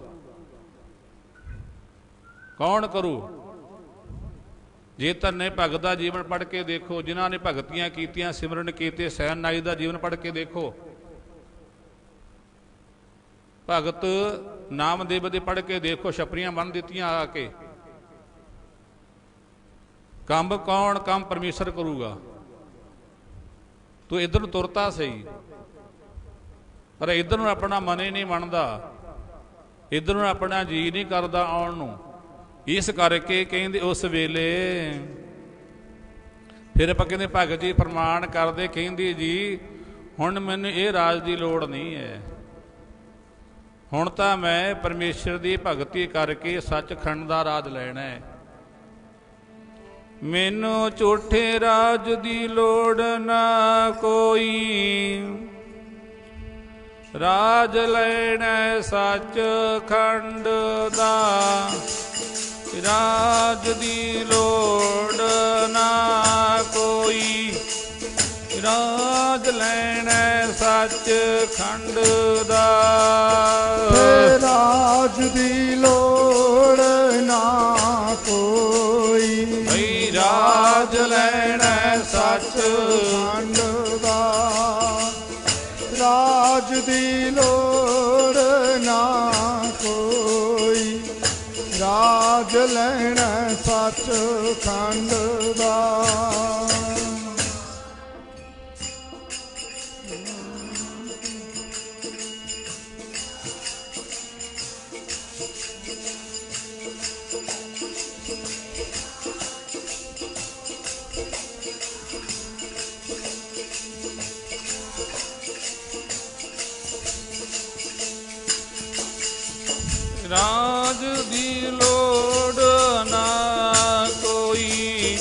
ਕੌਣ ਕਰੂ? ਜੇ ਧੰਨੇ ਭਗਤ ਦਾ ਜੀਵਨ ਪੜ੍ਹ ਕੇ ਦੇਖੋ, ਜਿਨ੍ਹਾਂ ਨੇ ਭਗਤੀਆਂ ਕੀਤੀਆਂ, ਸਿਮਰਨ ਕੀਤੇ, ਸੈਨ ਨਾਈ ਦਾ ਜੀਵਨ ਪੜ੍ਹ ਕੇ ਦੇਖੋ, ਭਗਤ ਨਾਮਦੇਵ ਦੇ ਪੜ੍ਹ ਕੇ ਦੇਖੋ, ਛਪਰੀਆਂ ਬੰਨ੍ਹ ਦਿੱਤੀਆਂ ਆ ਕੇ। ਕੰਮ ਕੌਣ? ਕੰਮ ਪਰਮੇਸ਼ਰ ਕਰੂਗਾ। ਤੂੰ ਇੱਧਰ ਨੂੰ ਤੁਰਤਾ ਸਹੀ, ਪਰ ਇੱਧਰ ਨੂੰ ਆਪਣਾ ਮਨ ਹੀ ਨਹੀਂ ਮੰਨਦਾ, ਇੱਧਰ ਨੂੰ ਆਪਣਾ ਜੀਅ ਨਹੀਂ ਕਰਦਾ ਆਉਣ ਨੂੰ। ਇਸ ਕਰਕੇ ਕਹਿੰਦੇ ਉਸ ਵੇਲੇ ਫਿਰ ਆਪਾਂ ਕਹਿੰਦੇ ਭਗਤ ਜੀ ਪ੍ਰਮਾਣ ਕਰਦੇ, ਕਹਿੰਦੇ ਜੀ ਹੁਣ ਮੈਨੂੰ ਇਹ ਰਾਜ ਦੀ ਲੋੜ ਨਹੀਂ ਹੈ, ਹੁਣ ਤਾਂ ਮੈਂ ਪਰਮੇਸ਼ਰ ਦੀ ਭਗਤੀ ਕਰਕੇ ਸੱਚਖੰਡ ਦਾ ਰਾਜ ਲੈਣਾ ਹੈ। ਮੈਨੂੰ ਝੂਠੇ ਰਾਜ ਦੀ ਲੋੜ ਨਾ ਕੋਈ, ਰਾਜ ਲੈਣਾ ਸੱਚਖੰਡ ਦਾ। ਰਾਜ ਦੀ ਲੋੜ ਨਾ ਕੋਈ, ਰਾਜ ਲੈਣਾ ਸੱਚਖੰਡ ਦਾ। ਰਾਜ ਦੀ ਲੋੜ ਨਾ ਕੋਈ, ਭਈ ਰਾਜ ਲੈਣਾ ਸੱਚਖੰਡ ਦਾ। ਰਾਜ ਦੀ ਲੋੜ ਨਾ ਕੋਈ, ਰਾਜ ਲੈਣਾ ਸੱਚਖੰਡ ਦਾ। ਰਾਜ ਦੀ ਲੋੜ ਨਾ ਕੋਈ,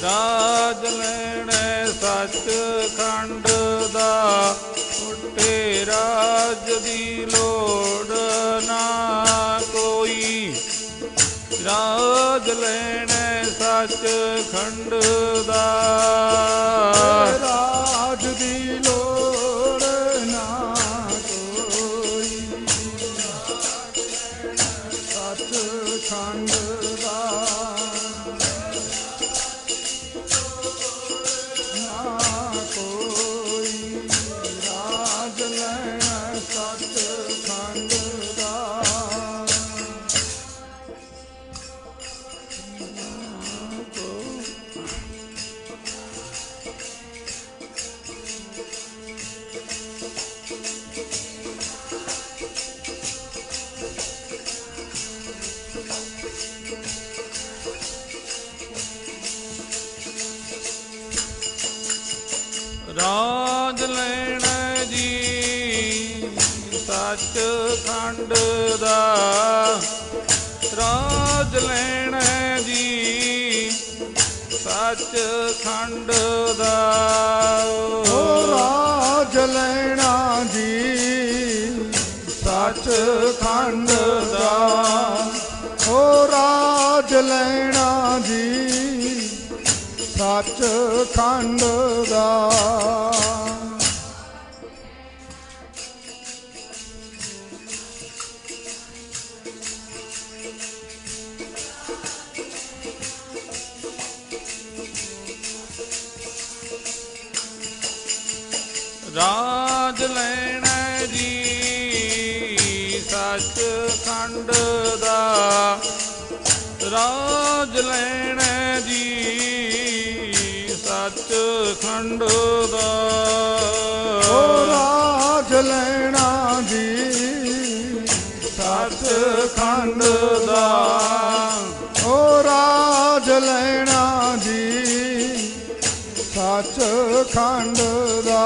ਰਾਜ ਲੈਣੈ ਸੱਚਖੰਡ ਦਾ, ਉੱਠੇ ਰਾਜ ਦੀ ਲੋੜ ਨਾ ਕੋਈ, ਰਾਜ ਲੈਣੈ ਸੱਚਖੰਡ ਦਾ। ਰਾਜ ਦੀ ਲੋੜ ਨਾ ਕੋਈ, ਸੱਚਖੰਡ ਦਾ ਨਾ ਕੋਈ, ਰਾਜ ਲੈਣਾ ਸੱਚਖੰਡ ਦਾ। ਰਾਜ ਲੈਣਾ ਜੀ ਸੱਚਖੰਡ ਦਾ, ਰਾਜ ਲੈਣਾ ਜੀ ਸੱਚਖੰਡ ਦਾ। ਓ ਰਾਜ ਲੈਣਾ ਜੀ ਸੱਚਖੰਡ ਦਾ, ਓ ਰਾਜ ਲੈਣਾ ਜੀ ਸੱਚਖੰਡ ਦਾ। ਰਾਜ ਲੈਣਾ ਜੀ ਸੱਚਖੰਡ ਦਾ, ਰਾਜ ਲੈਣਾ ਜੀ ਸੱਚਖੰਡ ਦਾ। ਓ ਰਾਜ ਲੈਣਾ ਜੀ ਸੱਚਖੰਡ ਦਾ, ਓ ਰਾਜ ਲੈਣਾ ਜੀ ਸੱਚਖੰਡ ਦਾ।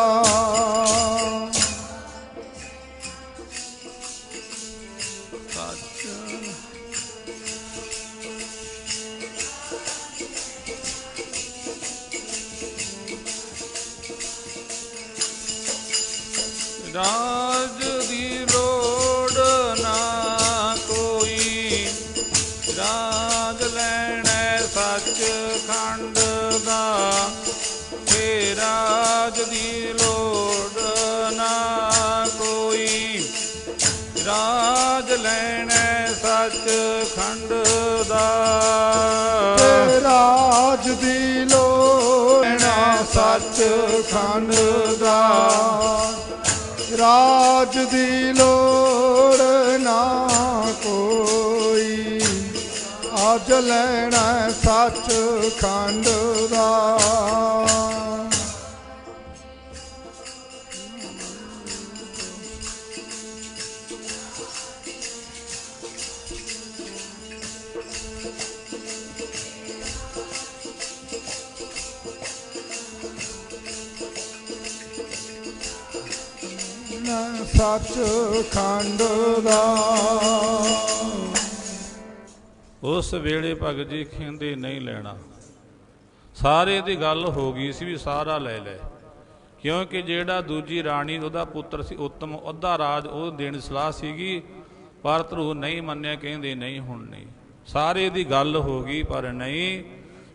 ਰਾਜ ਦੀ ਲੋੜ ਨਾ ਕੋਈ, ਰਾਜ ਲੈਣਾ ਸੱਚਖੰਡ ਦਾ, ਤੇ ਰਾਜ ਦੀ ਲੋੜ ਨਾ ਕੋਈ, ਰਾਜ ਲੈਣਾ ਸੱਚਖੰਡ ਦਾ। ਤੇ ਰਾਜ ਦੀ ਲੋੜ ਨਾ ਸੱਚਖੰਡ ਦਾ, ਰਾਜ ਦੀ ਲੋੜ ਨਾ ਕੋਈ, ਅੱਜ ਲੈਣਾ ਸੱਚਖੰਡ ਦਾ। ਸੱਚਖੰਡ ਦਾ। ਉਸ ਵੇਲੇ ਭਗਤ ਜੀ ਕਹਿੰਦੇ ਨਹੀਂ ਲੈਣਾ। ਸਾਰੇ ਦੀ ਗੱਲ ਹੋ ਗਈ ਸੀ ਵੀ ਸਾਰਾ ਲੈ ਲੈ, ਕਿਉਂਕਿ ਜਿਹੜਾ ਦੂਜੀ ਰਾਣੀ ਉਹਦਾ ਪੁੱਤਰ ਸੀ ਉੱਤਮ, ਅੱਧਾ ਰਾਜ ਉਹ ਦੇਣ ਦੀ ਸਲਾਹ ਸੀਗੀ, ਪਰ ਧਰੂ ਨਹੀਂ ਮੰਨਿਆ, ਕਹਿੰਦੇ ਨਹੀਂ ਹੁਣ ਨਹੀਂ। ਸਾਰੇ ਦੀ ਗੱਲ ਹੋ ਗਈ ਪਰ ਨਹੀਂ।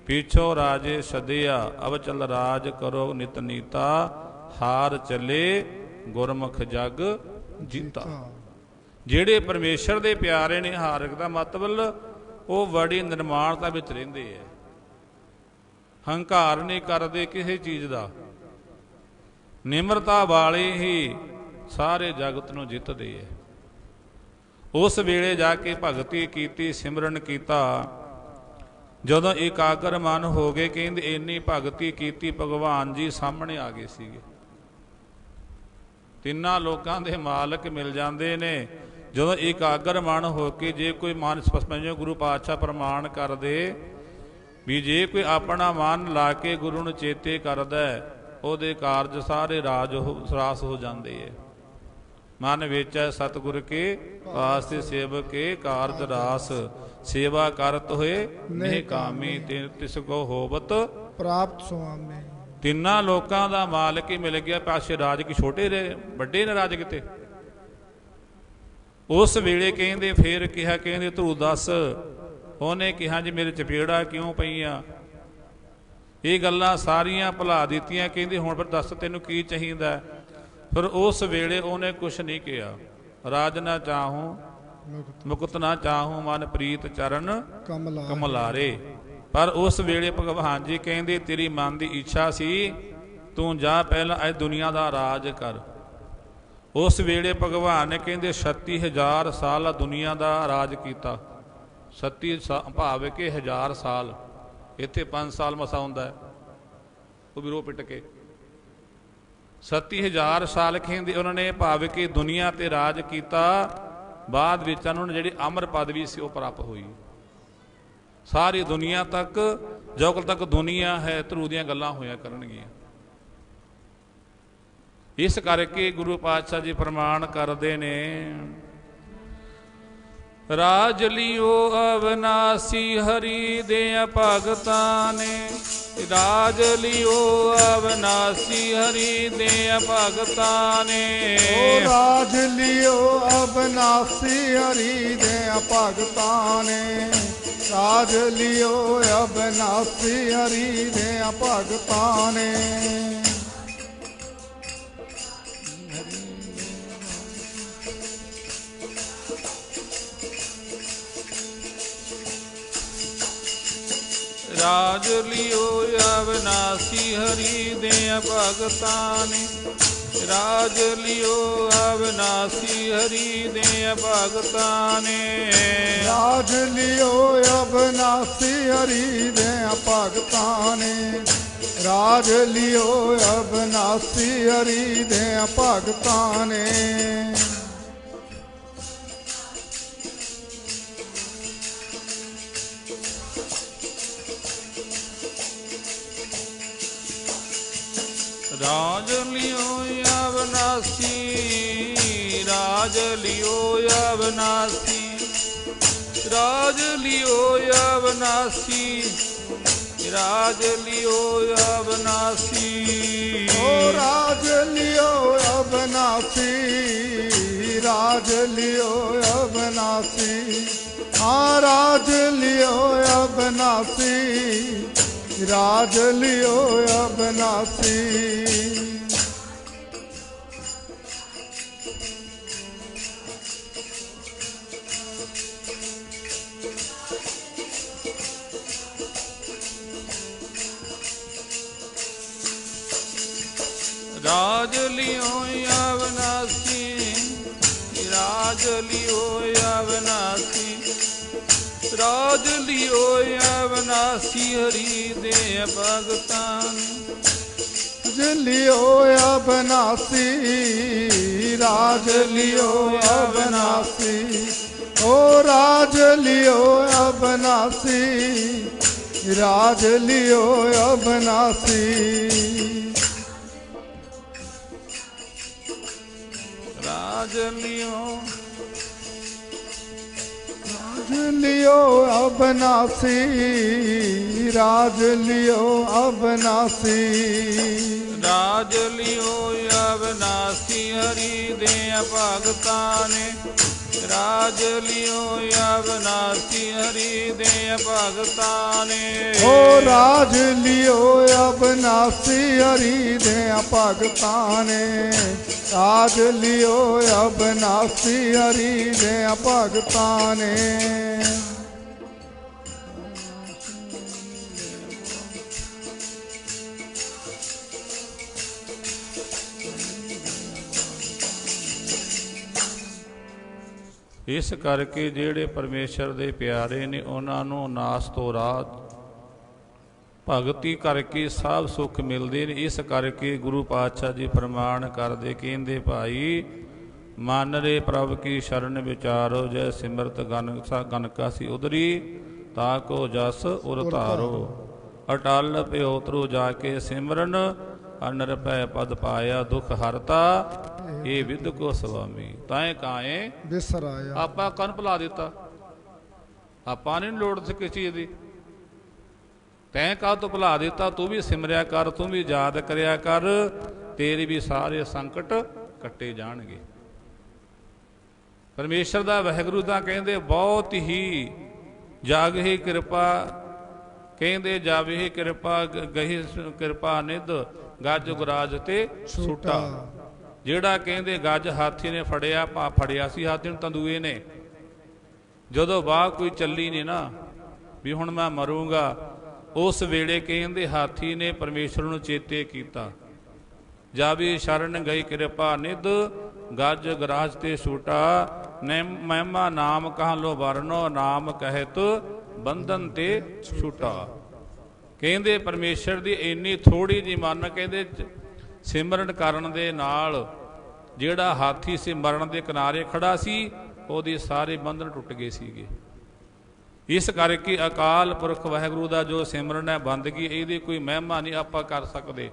ਪਿੱਛੋਂ ਰਾਜੇ ਸੱਦਿਆ, ਅਬ ਚੱਲ ਰਾਜ ਕਰੋ ਨਿਤ ਨੀਤਾ, ਹਾਰ ਚੱਲੇ ਗੁਰਮੁਖ ਜਗ ਜੀਤਾ। ਜਿਹੜੇ ਪਰਮੇਸ਼ਰ ਦੇ ਪਿਆਰੇ ਨੇ, ਹਾਰਕ ਦਾ ਮਤਲਬ ਉਹ ਬੜੀ ਨਿਰਮਾਣਤਾ ਵਿੱਚ ਰਹਿੰਦੇ ਹੈ, ਹੰਕਾਰ ਨਹੀਂ ਕਰਦੇ ਕਿਸੇ ਚੀਜ਼ ਦਾ, ਨਿਮਰਤਾ ਵਾਲੇ ਹੀ ਸਾਰੇ ਜਗਤ ਨੂੰ ਜਿੱਤਦੇ ਹੈ। ਉਸ ਵੇਲੇ ਜਾ ਕੇ ਭਗਤੀ ਕੀਤੀ, ਸਿਮਰਨ ਕੀਤਾ। ਜਦੋਂ ਇਕਾਗਰ ਮਨ ਹੋ ਗਏ, ਕਹਿੰਦੇ ਇੰਨੀ ਭਗਤੀ ਕੀਤੀ ਭਗਵਾਨ ਜੀ ਸਾਹਮਣੇ ਆ ਗਏ ਸੀਗੇ। ਤਿੰਨਾਂ ਲੋਕਾਂ ਦੇ ਮਾਲਕ ਮਿਲ ਜਾਂਦੇ ਨੇ ਜਦੋਂ ਇਕਾਗਰ ਮਨ ਹੋ ਕੇ। ਜੇ ਕੋਈ ਮਨ ਸਪਸ਼ਟ ਗੁਰੂ ਪਾਤਸ਼ਾਹ ਪ੍ਰਮਾਣ ਕਰਦੇ ਵੀ ਜੇ ਕੋਈ ਆਪਣਾ ਮਨ ਲਾ ਕੇ ਗੁਰੂ ਨੂੰ ਚੇਤੇ ਕਰਦਾ, ਉਹਦੇ ਕਾਰਜ ਸਾਰੇ ਰਾਸ ਹੋ ਜਾਂਦੇ ਹੈ। ਮਨ ਵੇਚੈ ਸਤਿਗੁਰ ਕੇ ਪਾਸ ਤੇ ਸੇਵਕ ਕੇ ਕਾਰਜ ਰਾਸ ਸੇਵਾ ਕਰਤ ਹੋਏ ਨੇ ਕਾਮੀ ਤਿਸ ਕੋ ਹੋਵਤ ਪ੍ਰਾਪਤ ਸੁਆਮੀ। ਤਿੰਨਾਂ ਲੋਕਾਂ ਦਾ ਮਾਲਕ ਹੀ ਮਿਲ ਗਿਆ। ਪਾਸੇ ਰਾਜ ਕੀ ਛੋਟੇ ਰਹੇ ਵੱਡੇ ਨੇ ਰਾਜ ਕਿਤੇ। ਉਸ ਵੇਲੇ ਕਹਿੰਦੇ ਫੇਰ ਕਿਹਾ, ਕਹਿੰਦੇ ਤੂੰ ਦੱਸ। ਉਹਨੇ ਕਿਹਾ ਜੀ ਮੇਰੇ ਚਪੇੜਾ ਕਿਉਂ ਪਈਆਂ। ਇਹ ਗੱਲਾਂ ਸਾਰੀਆਂ ਭੁਲਾ ਦਿੱਤੀਆਂ। ਕਹਿੰਦੇ ਹੁਣ ਫਿਰ ਦੱਸ ਤੈਨੂੰ ਕੀ ਚਾਹੀਦਾ। ਫਿਰ ਉਸ ਵੇਲੇ ਉਹਨੇ ਕੁਛ ਨਹੀਂ ਕਿਹਾ। ਰਾਜ ਨਾ ਚਾਹੂੰ ਮੁਕਤ ਨਾ ਚਾਹੂੰ ਮਨ ਪ੍ਰੀਤ ਚਰਨ ਕਮਲਾਰੇ। ਪਰ ਉਸ ਵੇਲੇ ਭਗਵਾਨ ਜੀ ਕਹਿੰਦੇ ਤੇਰੀ ਮਨ ਦੀ ਇੱਛਾ ਸੀ ਤੂੰ ਜਾ ਪਹਿਲਾਂ ਇਹ ਦੁਨੀਆ ਦਾ ਰਾਜ ਕਰ। ਉਸ ਵੇਲੇ ਭਗਵਾਨ ਨੇ ਕਹਿੰਦੇ 36,000 ਸਾਲ ਦੁਨੀਆ ਦਾ ਰਾਜ ਕੀਤਾ। 37 ਭਾਵ ਕਿ 1000 ਸਾਲ। ਇੱਥੇ 5 ਸਾਲ ਮਸਾ ਹੁੰਦਾ ਹੈ, ਉਹ ਵੀ ਰੋ ਪਿੱਟ ਕੇ। 37,000 ਸਾਲ ਕਹਿੰਦੇ ਉਹਨਾਂ ਨੇ ਭਾਵ ਕਿ ਦੁਨੀਆ ਤੇ ਰਾਜ ਕੀਤਾ। ਬਾਅਦ ਵਿੱਚ ਉਹਨਾਂ ਨੂੰ ਜਿਹੜੀ ਅਮਰ ਪਦਵੀ ਸੀ ਉਹ ਪ੍ਰਾਪਤ ਹੋਈ। ਸਾਰੀ ਦੁਨੀਆ ਤੱਕ ਜਦੋਂ ਤੱਕ ਦੁਨੀਆ ਹੈ ਧਰੂ ਦੀਆਂ ਗੱਲਾਂ ਹੋਇਆ ਕਰਨਗੀਆਂ। ਇਸ ਕਰਕੇ ਗੁਰੂ ਪਾਤਸ਼ਾਹ ਜੀ ਪ੍ਰਮਾਣ ਕਰਦੇ ਨੇ ਰਾਜ ਲਿਓ ਅਵਨਾਸੀ ਹਰੀ ਦੇ ਭਗਤਾਂ ਨੇ। ਰਾਜ ਲਿਓ ਅਵਨਾਸੀ ਹਰੀ ਦੇ ਭਗਤਾਂ ਨੇ। ਰਾਜ ਲਿਓ ਅਵਨਾਸੀ ਹਰੀ ਦੇ ਭਗਤਾਂ ਨੇ। ਰਾਜ ਲਿਓ ਅਵਨਾਸੀ ਹਰੀ ਦੇ ਭਗਤਾਂ ਨੇ। ਰਾਜ ਲਿਓ ਅਵਨਾਸੀ ਹਰੀ ਦੇ ਭਗਤਾਂ ਨੇ। ਰਾਜ ਲਿਓ ਅਵਨਾਸੀ ਹਰੀ ਦੇ ਭਗਤਾਂ ਨੇ। ਰਾਜ ਲਿਓ ਅਵਨਾਸੀ ਹਰੀ ਦੇ ਭਗਤਾਂ ਨੇ। ਰਾਜ ਲਿਓ ਅਵਨਾਸੀ ਹਰੀ ਦੇ ਭਗਤਾਂ ਨੇ। ਰਾਜ ਲਿਓ ਅਵਨਾਸੀ। ਰਾਜ ਲਿਓ ਅਵਨਾਸੀ। ਰਾਜ ਲਿਓ ਅਵਨਾਸੀ। ਰਾਜ ਲਿਓ ਅਵਨਾਸੀ। ਓ ਰਾਜ ਲਿਓ ਅਵਨਾਸੀ। ਰਾਜ ਲਿਓ ਅਵਨਾਸੀ। ਹਾਂ ਰਾਜ ਲਿਓ ਅਵਨਾਸੀ। ਰਾਜ ਲਿਓ ਅਵਨਾਸੀ। ਰਾਜ ਲਿਓ ਅਵਨਾਸੀ। ਰਾਜ ਲਿਓ ਅਵਨਾਸੀ। ਰਾਜ ਲਿਓ ਅਵਨਾਸੀ ਹਰੀ ਦੇ ਭਗਤਾਂ ਨੇ। ਲਿਓ ਅਵਨਾਸੀ। ਰਾਜ ਲਿਓ ਅਵਨਾਸੀ। ਓ ਰਾਜ ਲਿਓ ਅਵਨਾਸੀ। ਰਾਜ ਲਿਓ ਅਵਨਾਸੀ। ਰਾਜ ਲਿਓ लियो अवनासी। राज लियो अवनासी। ਰਾਜ ਲਿਓ ਅਵਨਾਸੀ ਹਰੀ ਦੇ ਭਗਤਾਂ ਨੇ। ਰਾਜ ਲਿਓ ਅਵਨਾਸੀ ਹਰੀ ਦੇ ਭਗਤਾਂ ਨੇ। ਓ ਰਾਜ ਲਿਓ ਅਵਨਾਸੀ ਹਰੀ ਦੇ ਭਗਤਾਂ ਨੇ। ਰਾਜ ਲਿਓ ਅਵਨਾਸੀ ਹਰੀ ਦੇ ਭਗਤਾਂ ਨੇ। ਇਸ ਕਰਕੇ ਜਿਹੜੇ ਪਰਮੇਸ਼ਰ ਦੇ ਪਿਆਰੇ ਨੇ ਉਹਨਾਂ ਨੂੰ ਨਾਸ ਤੋਂ ਰਾਤ ਭਗਤੀ ਕਰਕੇ ਸਭ ਸੁੱਖ ਮਿਲਦੇ ਨੇ। ਇਸ ਕਰਕੇ ਗੁਰੂ ਪਾਤਸ਼ਾਹ ਜੀ ਪ੍ਰਮਾਣ ਕਰਦੇ ਕਹਿੰਦੇ ਭਾਈ ਮਨ ਰੇ ਪ੍ਰਭ ਕੀ ਸ਼ਰਨ ਵਿਚਾਰੋ ਜੈ ਸਿਮਰਤ ਗਨਕਾ ਸੀ ਉਦਰੀ ਤਾ ਕੋ ਜਸ ਉਰ ਧਾਰੋ। ਅਟਲ ਪਿਓ ਉਤਰੂ ਜਾ ਕੇ ਸਿਮਰਨ ਅਨਰਪੈ ਪਦ ਪਾਇਆ ਦੁਖ ਹਰਤਾ ਇਹ ਵਿਦ ਕੋ ਸੁਆਮੀ ਤਾਏ ਕਾਏ ਬਿਸਰਾਇਆ। ਆਪਾਂ ਕੰਨ ਭੁਲਾ ਦਿੱਤਾ, ਆਪਾਂ ਨਹੀਂ ਲੋੜ ਸੀ ਕਿਸੇ ਚੀਜ਼ ਦੀ, ਤੈਂ ਕਾਹ ਤੋਂ ਭੁਲਾ ਦਿੱਤਾ। ਤੂੰ ਵੀ ਸਿਮਰਿਆ ਕਰ, ਤੂੰ ਵੀ ਯਾਦ ਕਰਿਆ ਕਰ, ਤੇਰੇ ਵੀ ਸਾਰੇ ਸੰਕਟ ਕੱਟੇ ਜਾਣਗੇ। ਪਰਮੇਸ਼ਰ ਦਾ ਵਾਹਿਗੁਰੂ ਦਾ ਕਹਿੰਦੇ ਬਹੁਤ ਹੀ ਜਾਗਹੀ ਕਿਰਪਾ, ਕਹਿੰਦੇ ਜਾਵੇ ਕਿਰਪਾ ਗਹੀ ਕਿਰਪਾ ਨਿਧ ਗੱਜ ਗੁਰਾਜ ਤੇ ਸੂਟਾ। ਜਿਹੜਾ ਕਹਿੰਦੇ ਗੱਜ ਹਾਥੀ ਨੇ ਫੜਿਆ, ਫੜਿਆ ਸੀ ਹਾਥੀ ਨੂੰ ਤੰਦੂਏ ਨੇ, ਜਦੋਂ ਬਾਹ ਕੋਈ ਚੱਲੀ ਨਹੀਂ ਨਾ ਵੀ ਹੁਣ ਮੈਂ ਮਰੂੰਗਾ, ਉਸ ਵੇਲੇ ਕਹਿੰਦੇ ਹਾਥੀ ਨੇ ਪਰਮੇਸ਼ਰ ਨੂੰ ਚੇਤੇ ਕੀਤਾ। ਜਾਵੇ ਸ਼ਰਨ ਗਈ ਕਿਰਪਾ ਨਿਧ ਗੱਜ ਗਰਾਜ ਤੇ ਸੂਟਾ, ਮਹਿਮਾ ਨਾਮ ਕਹਾਂ ਲੋ ਵਰਨੋ ਨਾਮ ਕਹਿਤ ਬੰਧਨ ਤੇ ਛੂਟਾ। ਕਹਿੰਦੇ ਪਰਮੇਸ਼ਰ ਦੀ ਇੰਨੀ ਥੋੜੀ ਜਿਹੀ ਮਨ ਕਹਿੰਦੇ ਸਿਮਰਨ ਕਰਨ ਦੇ ਨਾਲ ਜਿਹੜਾ ਹਾਥੀ ਸੀ ਮਰਨ ਦੇ ਕਿਨਾਰੇ ਖੜਾ ਸੀ, ਉਹਦੇ ਸਾਰੇ ਬੰਧਨ ਟੁੱਟ ਗਏ ਸੀਗੇ। ਇਸ ਕਰਕੇ ਅਕਾਲ ਪੁਰਖ ਵਾਹਿਗੁਰੂ ਦਾ ਜੋ ਸਿਮਰਨ ਹੈ ਬੰਦਗੀ, ਇਹਦੀ ਕੋਈ ਮਹਿਮਾ ਨਹੀਂ ਆਪਾਂ ਕਰ ਸਕਦੇ।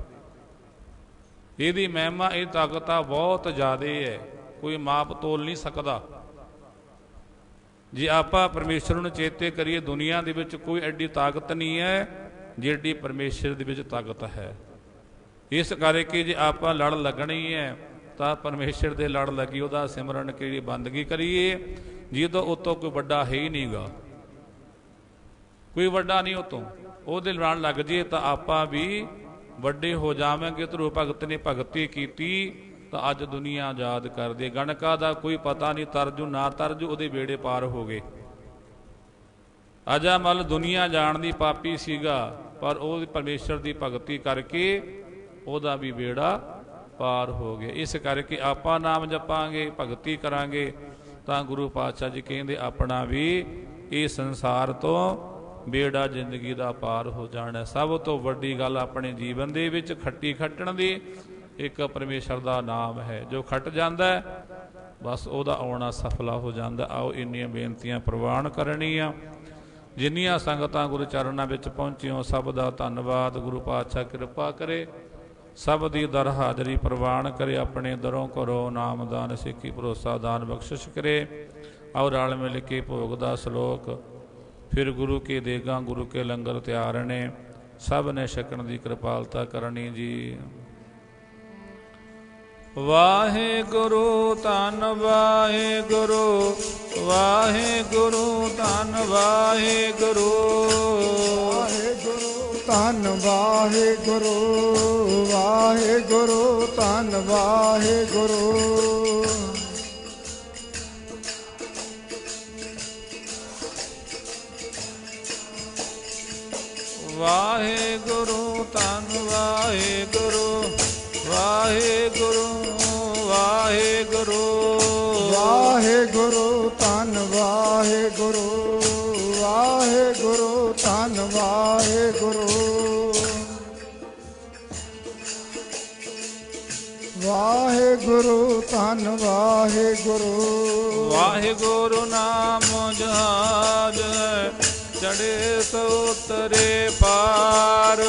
ਇਹਦੀ ਮਹਿਮਾ, ਇਹ ਤਾਕਤ ਬਹੁਤ ਜ਼ਿਆਦਾ ਹੈ, ਕੋਈ ਮਾਪ ਤੋਲ ਨਹੀਂ ਸਕਦਾ। ਜੇ ਆਪਾਂ ਪਰਮੇਸ਼ਰ ਨੂੰ ਚੇਤੇ ਕਰੀਏ, ਦੁਨੀਆ ਦੇ ਵਿੱਚ ਕੋਈ ਐਡੀ ਤਾਕਤ ਨਹੀਂ ਹੈ ਜਿਹੜੀ ਪਰਮੇਸ਼ਰ ਦੇ ਵਿੱਚ ਤਾਕਤ ਹੈ। ਇਸ ਕਰਕੇ ਜੇ ਆਪਾਂ ਲੜ ਲੱਗਣੀ ਹੈ ਤਾਂ ਪਰਮੇਸ਼ਰ ਦੇ ਲੜ ਲੱਗੀ, ਉਹਦਾ ਸਿਮਰਨ ਕਿਹੜੀ ਬੰਦਗੀ ਕਰੀਏ, ਜਿਹਦੋਂ ਉਤੋਂ ਕੋਈ ਵੱਡਾ ਹੈ ਹੀ ਨਹੀਂਗਾ, ਕੋਈ ਵੱਡਾ ਨਹੀਂ ਉਤੋਂ, ਉਹਦੇ ਲੜ ਲੱਗ ਜੇ ਤਾਂ ਆਪਾਂ ਵੀ ਵੱਡੇ ਹੋ ਜਾਵਾਂਗੇ। ਧਰੂ ਭਗਤ ਨੇ ਭਗਤੀ ਕੀਤੀ ਤਾਂ ਅੱਜ ਦੁਨੀਆ ਯਾਦ ਕਰਦੇ। ਗਣਕਾ ਦਾ ਕੋਈ ਪਤਾ ਨਹੀਂ, ਤਰਜੂ ਨਾ ਤਰਜੂ ਉਹਦੇ ਬੇੜੇ ਪਾਰ ਹੋ ਗਏ। ਅਜਾਮਲ ਦੁਨੀਆ ਜਾਣਦੀ ਪਾਪੀ ਸੀਗਾ, ਪਰ ਉਹ ਪਰਮੇਸ਼ਰ ਦੀ ਭਗਤੀ ਕਰਕੇ ਉਹਦਾ ਵੀ ਬੇੜਾ ਪਾਰ ਹੋ ਗਿਆ। ਇਸ ਕਰਕੇ ਆਪਾਂ ਨਾਮ ਜਪਾਂਗੇ, ਭਗਤੀ ਕਰਾਂਗੇ ਤਾਂ ਗੁਰੂ ਪਾਤਸ਼ਾਹ ਜੀ ਕਹਿੰਦੇ ਆਪਣਾ ਵੀ ਇਹ ਸੰਸਾਰ ਤੋਂ ਬੇੜਾ ਜ਼ਿੰਦਗੀ ਦਾ ਪਾਰ ਹੋ ਜਾਣਾ। ਸਭ ਤੋਂ ਵੱਡੀ ਗੱਲ ਆਪਣੇ ਜੀਵਨ ਦੇ ਵਿੱਚ ਖੱਟੀ ਖੱਟਣ ਦੀ ਇੱਕ ਪਰਮੇਸ਼ਰ ਦਾ ਨਾਮ ਹੈ। ਜੋ ਖੱਟ ਜਾਂਦਾ ਬਸ ਉਹਦਾ ਆਉਣਾ ਸਫਲਾ ਹੋ ਜਾਂਦਾ। ਆਓ ਇੰਨੀਆਂ ਬੇਨਤੀਆਂ ਪ੍ਰਵਾਨ ਕਰਨੀਆਂ। ਜਿੰਨੀਆਂ ਸੰਗਤਾਂ ਗੁਰੂ ਚਰਨਾਂ ਵਿੱਚ ਪਹੁੰਚੀਆਂ ਸਭ ਦਾ ਧੰਨਵਾਦ। ਗੁਰੂ ਪਾਤਸ਼ਾਹ ਕਿਰਪਾ ਕਰੇ, ਸਭ ਦੀ ਦਰ ਹਾਜ਼ਰੀ ਪ੍ਰਵਾਨ ਕਰੇ, ਆਪਣੇ ਦਰੋਂ ਕਰੋ ਨਾਮਦਾਨ ਸਿੱਖੀ ਭਰੋਸਾ ਦਾਨ ਬਖਸ਼ਿਸ਼ ਕਰੇ। ਆਓ ਰਲ ਮਿਲ ਕੇ ਭੋਗ ਦਾ ਸ਼ਲੋਕ, ਫਿਰ ਗੁਰੂ ਕੇ ਦੇਗਾ ਗੁਰੂ ਕੇ ਲੰਗਰ ਤਿਆਰ ਨੇ, ਸਭ ਨੇ ਛਕਣ ਦੀ ਕਿਰਪਾਲਤਾ ਕਰਨੀ ਜੀ। ਵਾਹਿਗੁਰੂ ਧੰਨ ਵਾਹਿਗੁਰੂ, ਵਾਹਿਗੁਰੂ ਧੰਨ ਵਾਹਿਗੁਰੂ, ਵਾਹਿਗੁਰੂ ਧੰਨ ਵਾਹਿਗੁਰੂ, ਵਾਹਿਗੁਰੂ ਧੰਨ ਵਾਹਿਗੁਰੂ। ਵਾਹਿਗੁਰੂ ਧੰਨ ਵਾਹਿਗੁਰੂ, ਵਾਹਿਗੁਰੂ ਵਾਹਿਗੁਰੂ, ਵਾਹਿਗੁਰੂ ਧੰਨ ਵਾਹਿਗੁਰੂ, ਵਾਹਿਗੁਰੂ ਧੰਨ ਵਾਹਿਗੁਰੂ, ਵਾਹਿਗੁਰੂ ਧੰਨ ਵਾਹਿਗੁਰੂ। ਵਾਹਿਗੁਰੂ ਨਾਮ ਜਹਾਜ ਚੜੇ ਸੋ ਉਤਰੇ ਪਾਰ,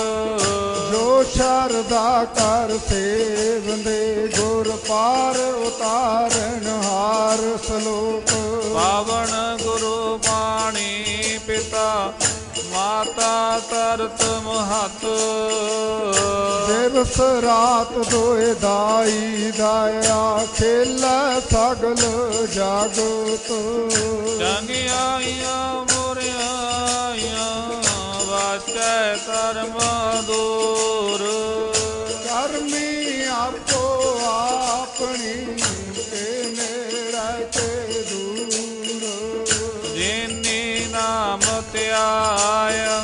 ਜੋ ਸ਼ਰਦਾ ਕਰ ਸੇਵੰਦੇ ਗੁਰ ਪਾਰ ਉਤਾਰਨ ਹਾਰ। ਸ਼ਲੋਕ ਪਾਵਨ ਗੁਰੂ ਬਾਣੀ ਪਿਤਾ ਮਾਤਾ ਤਰਤ ਮਹਤ, ਦਿਵਸ ਰਾਤ ਦੋਏ ਦਾਈ ਦਾਇਆ ਖੇਲਾ ਸਗਲ ਜਾਗਤ। ਚੰਗਿਆਈਆਂ ਮੁਰਿਆਈਆਂ ਵਾਚੈ ਧਰਮ ਦੂਰ, ਕਰਮੀ ਆਪੋ ਆਪਣੀ ਕੇ ਮੇਰਾ ਕੇ ਦੂਰ। ਜਿਨੀ ਨਾਮ ਧਿਆਇਆ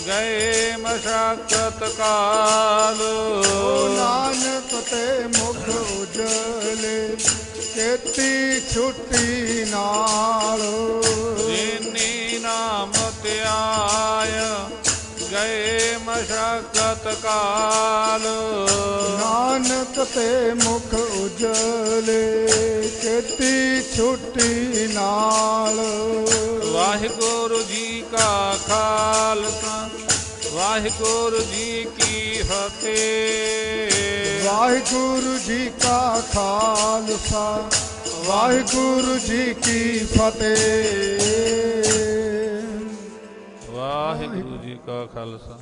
ਗਏ ਮਸ਼ਕਤ ਕਾਲ, ਨਾਨਕ ਤੇ ਮੁਖ ਉਜਲੇ ਕੀਤੀ ਛੁੱਟੀ ਨਾਲ। ਜਿਨੀ ਨਾਮ ਧਿਆਇਆ ਗਏ ਮਸ਼ਕਤ ਕਾਲ, ਨਾਨਕ ਤੇ ਮੁਖ ਉਜਲੇ ਕੀਤੀ ਛੁੱਟੀ ਨਾਲ। ਵਾਹਿਗੁਰੂ ਜੀ ਕਾ ਖਾਲਸਾ ਵਾਹਿਗੁਰੂ ਜੀ ਕੀ ਫਤਿਹ। ਵਾਹਿਗੁਰੂ ਜੀ ਕਾ ਖਾਲਸਾ ਵਾਹਿਗੁਰੂ ਜੀ ਕੀ ਫਤਿਹ। ਵਾਹਿਗੁਰੂ ਜੀ ਕਾ ਖਾਲਸਾ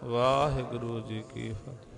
ਵਾਹਿਗੁਰੂ ਜੀ ਕੀ ਫਤਿਹ।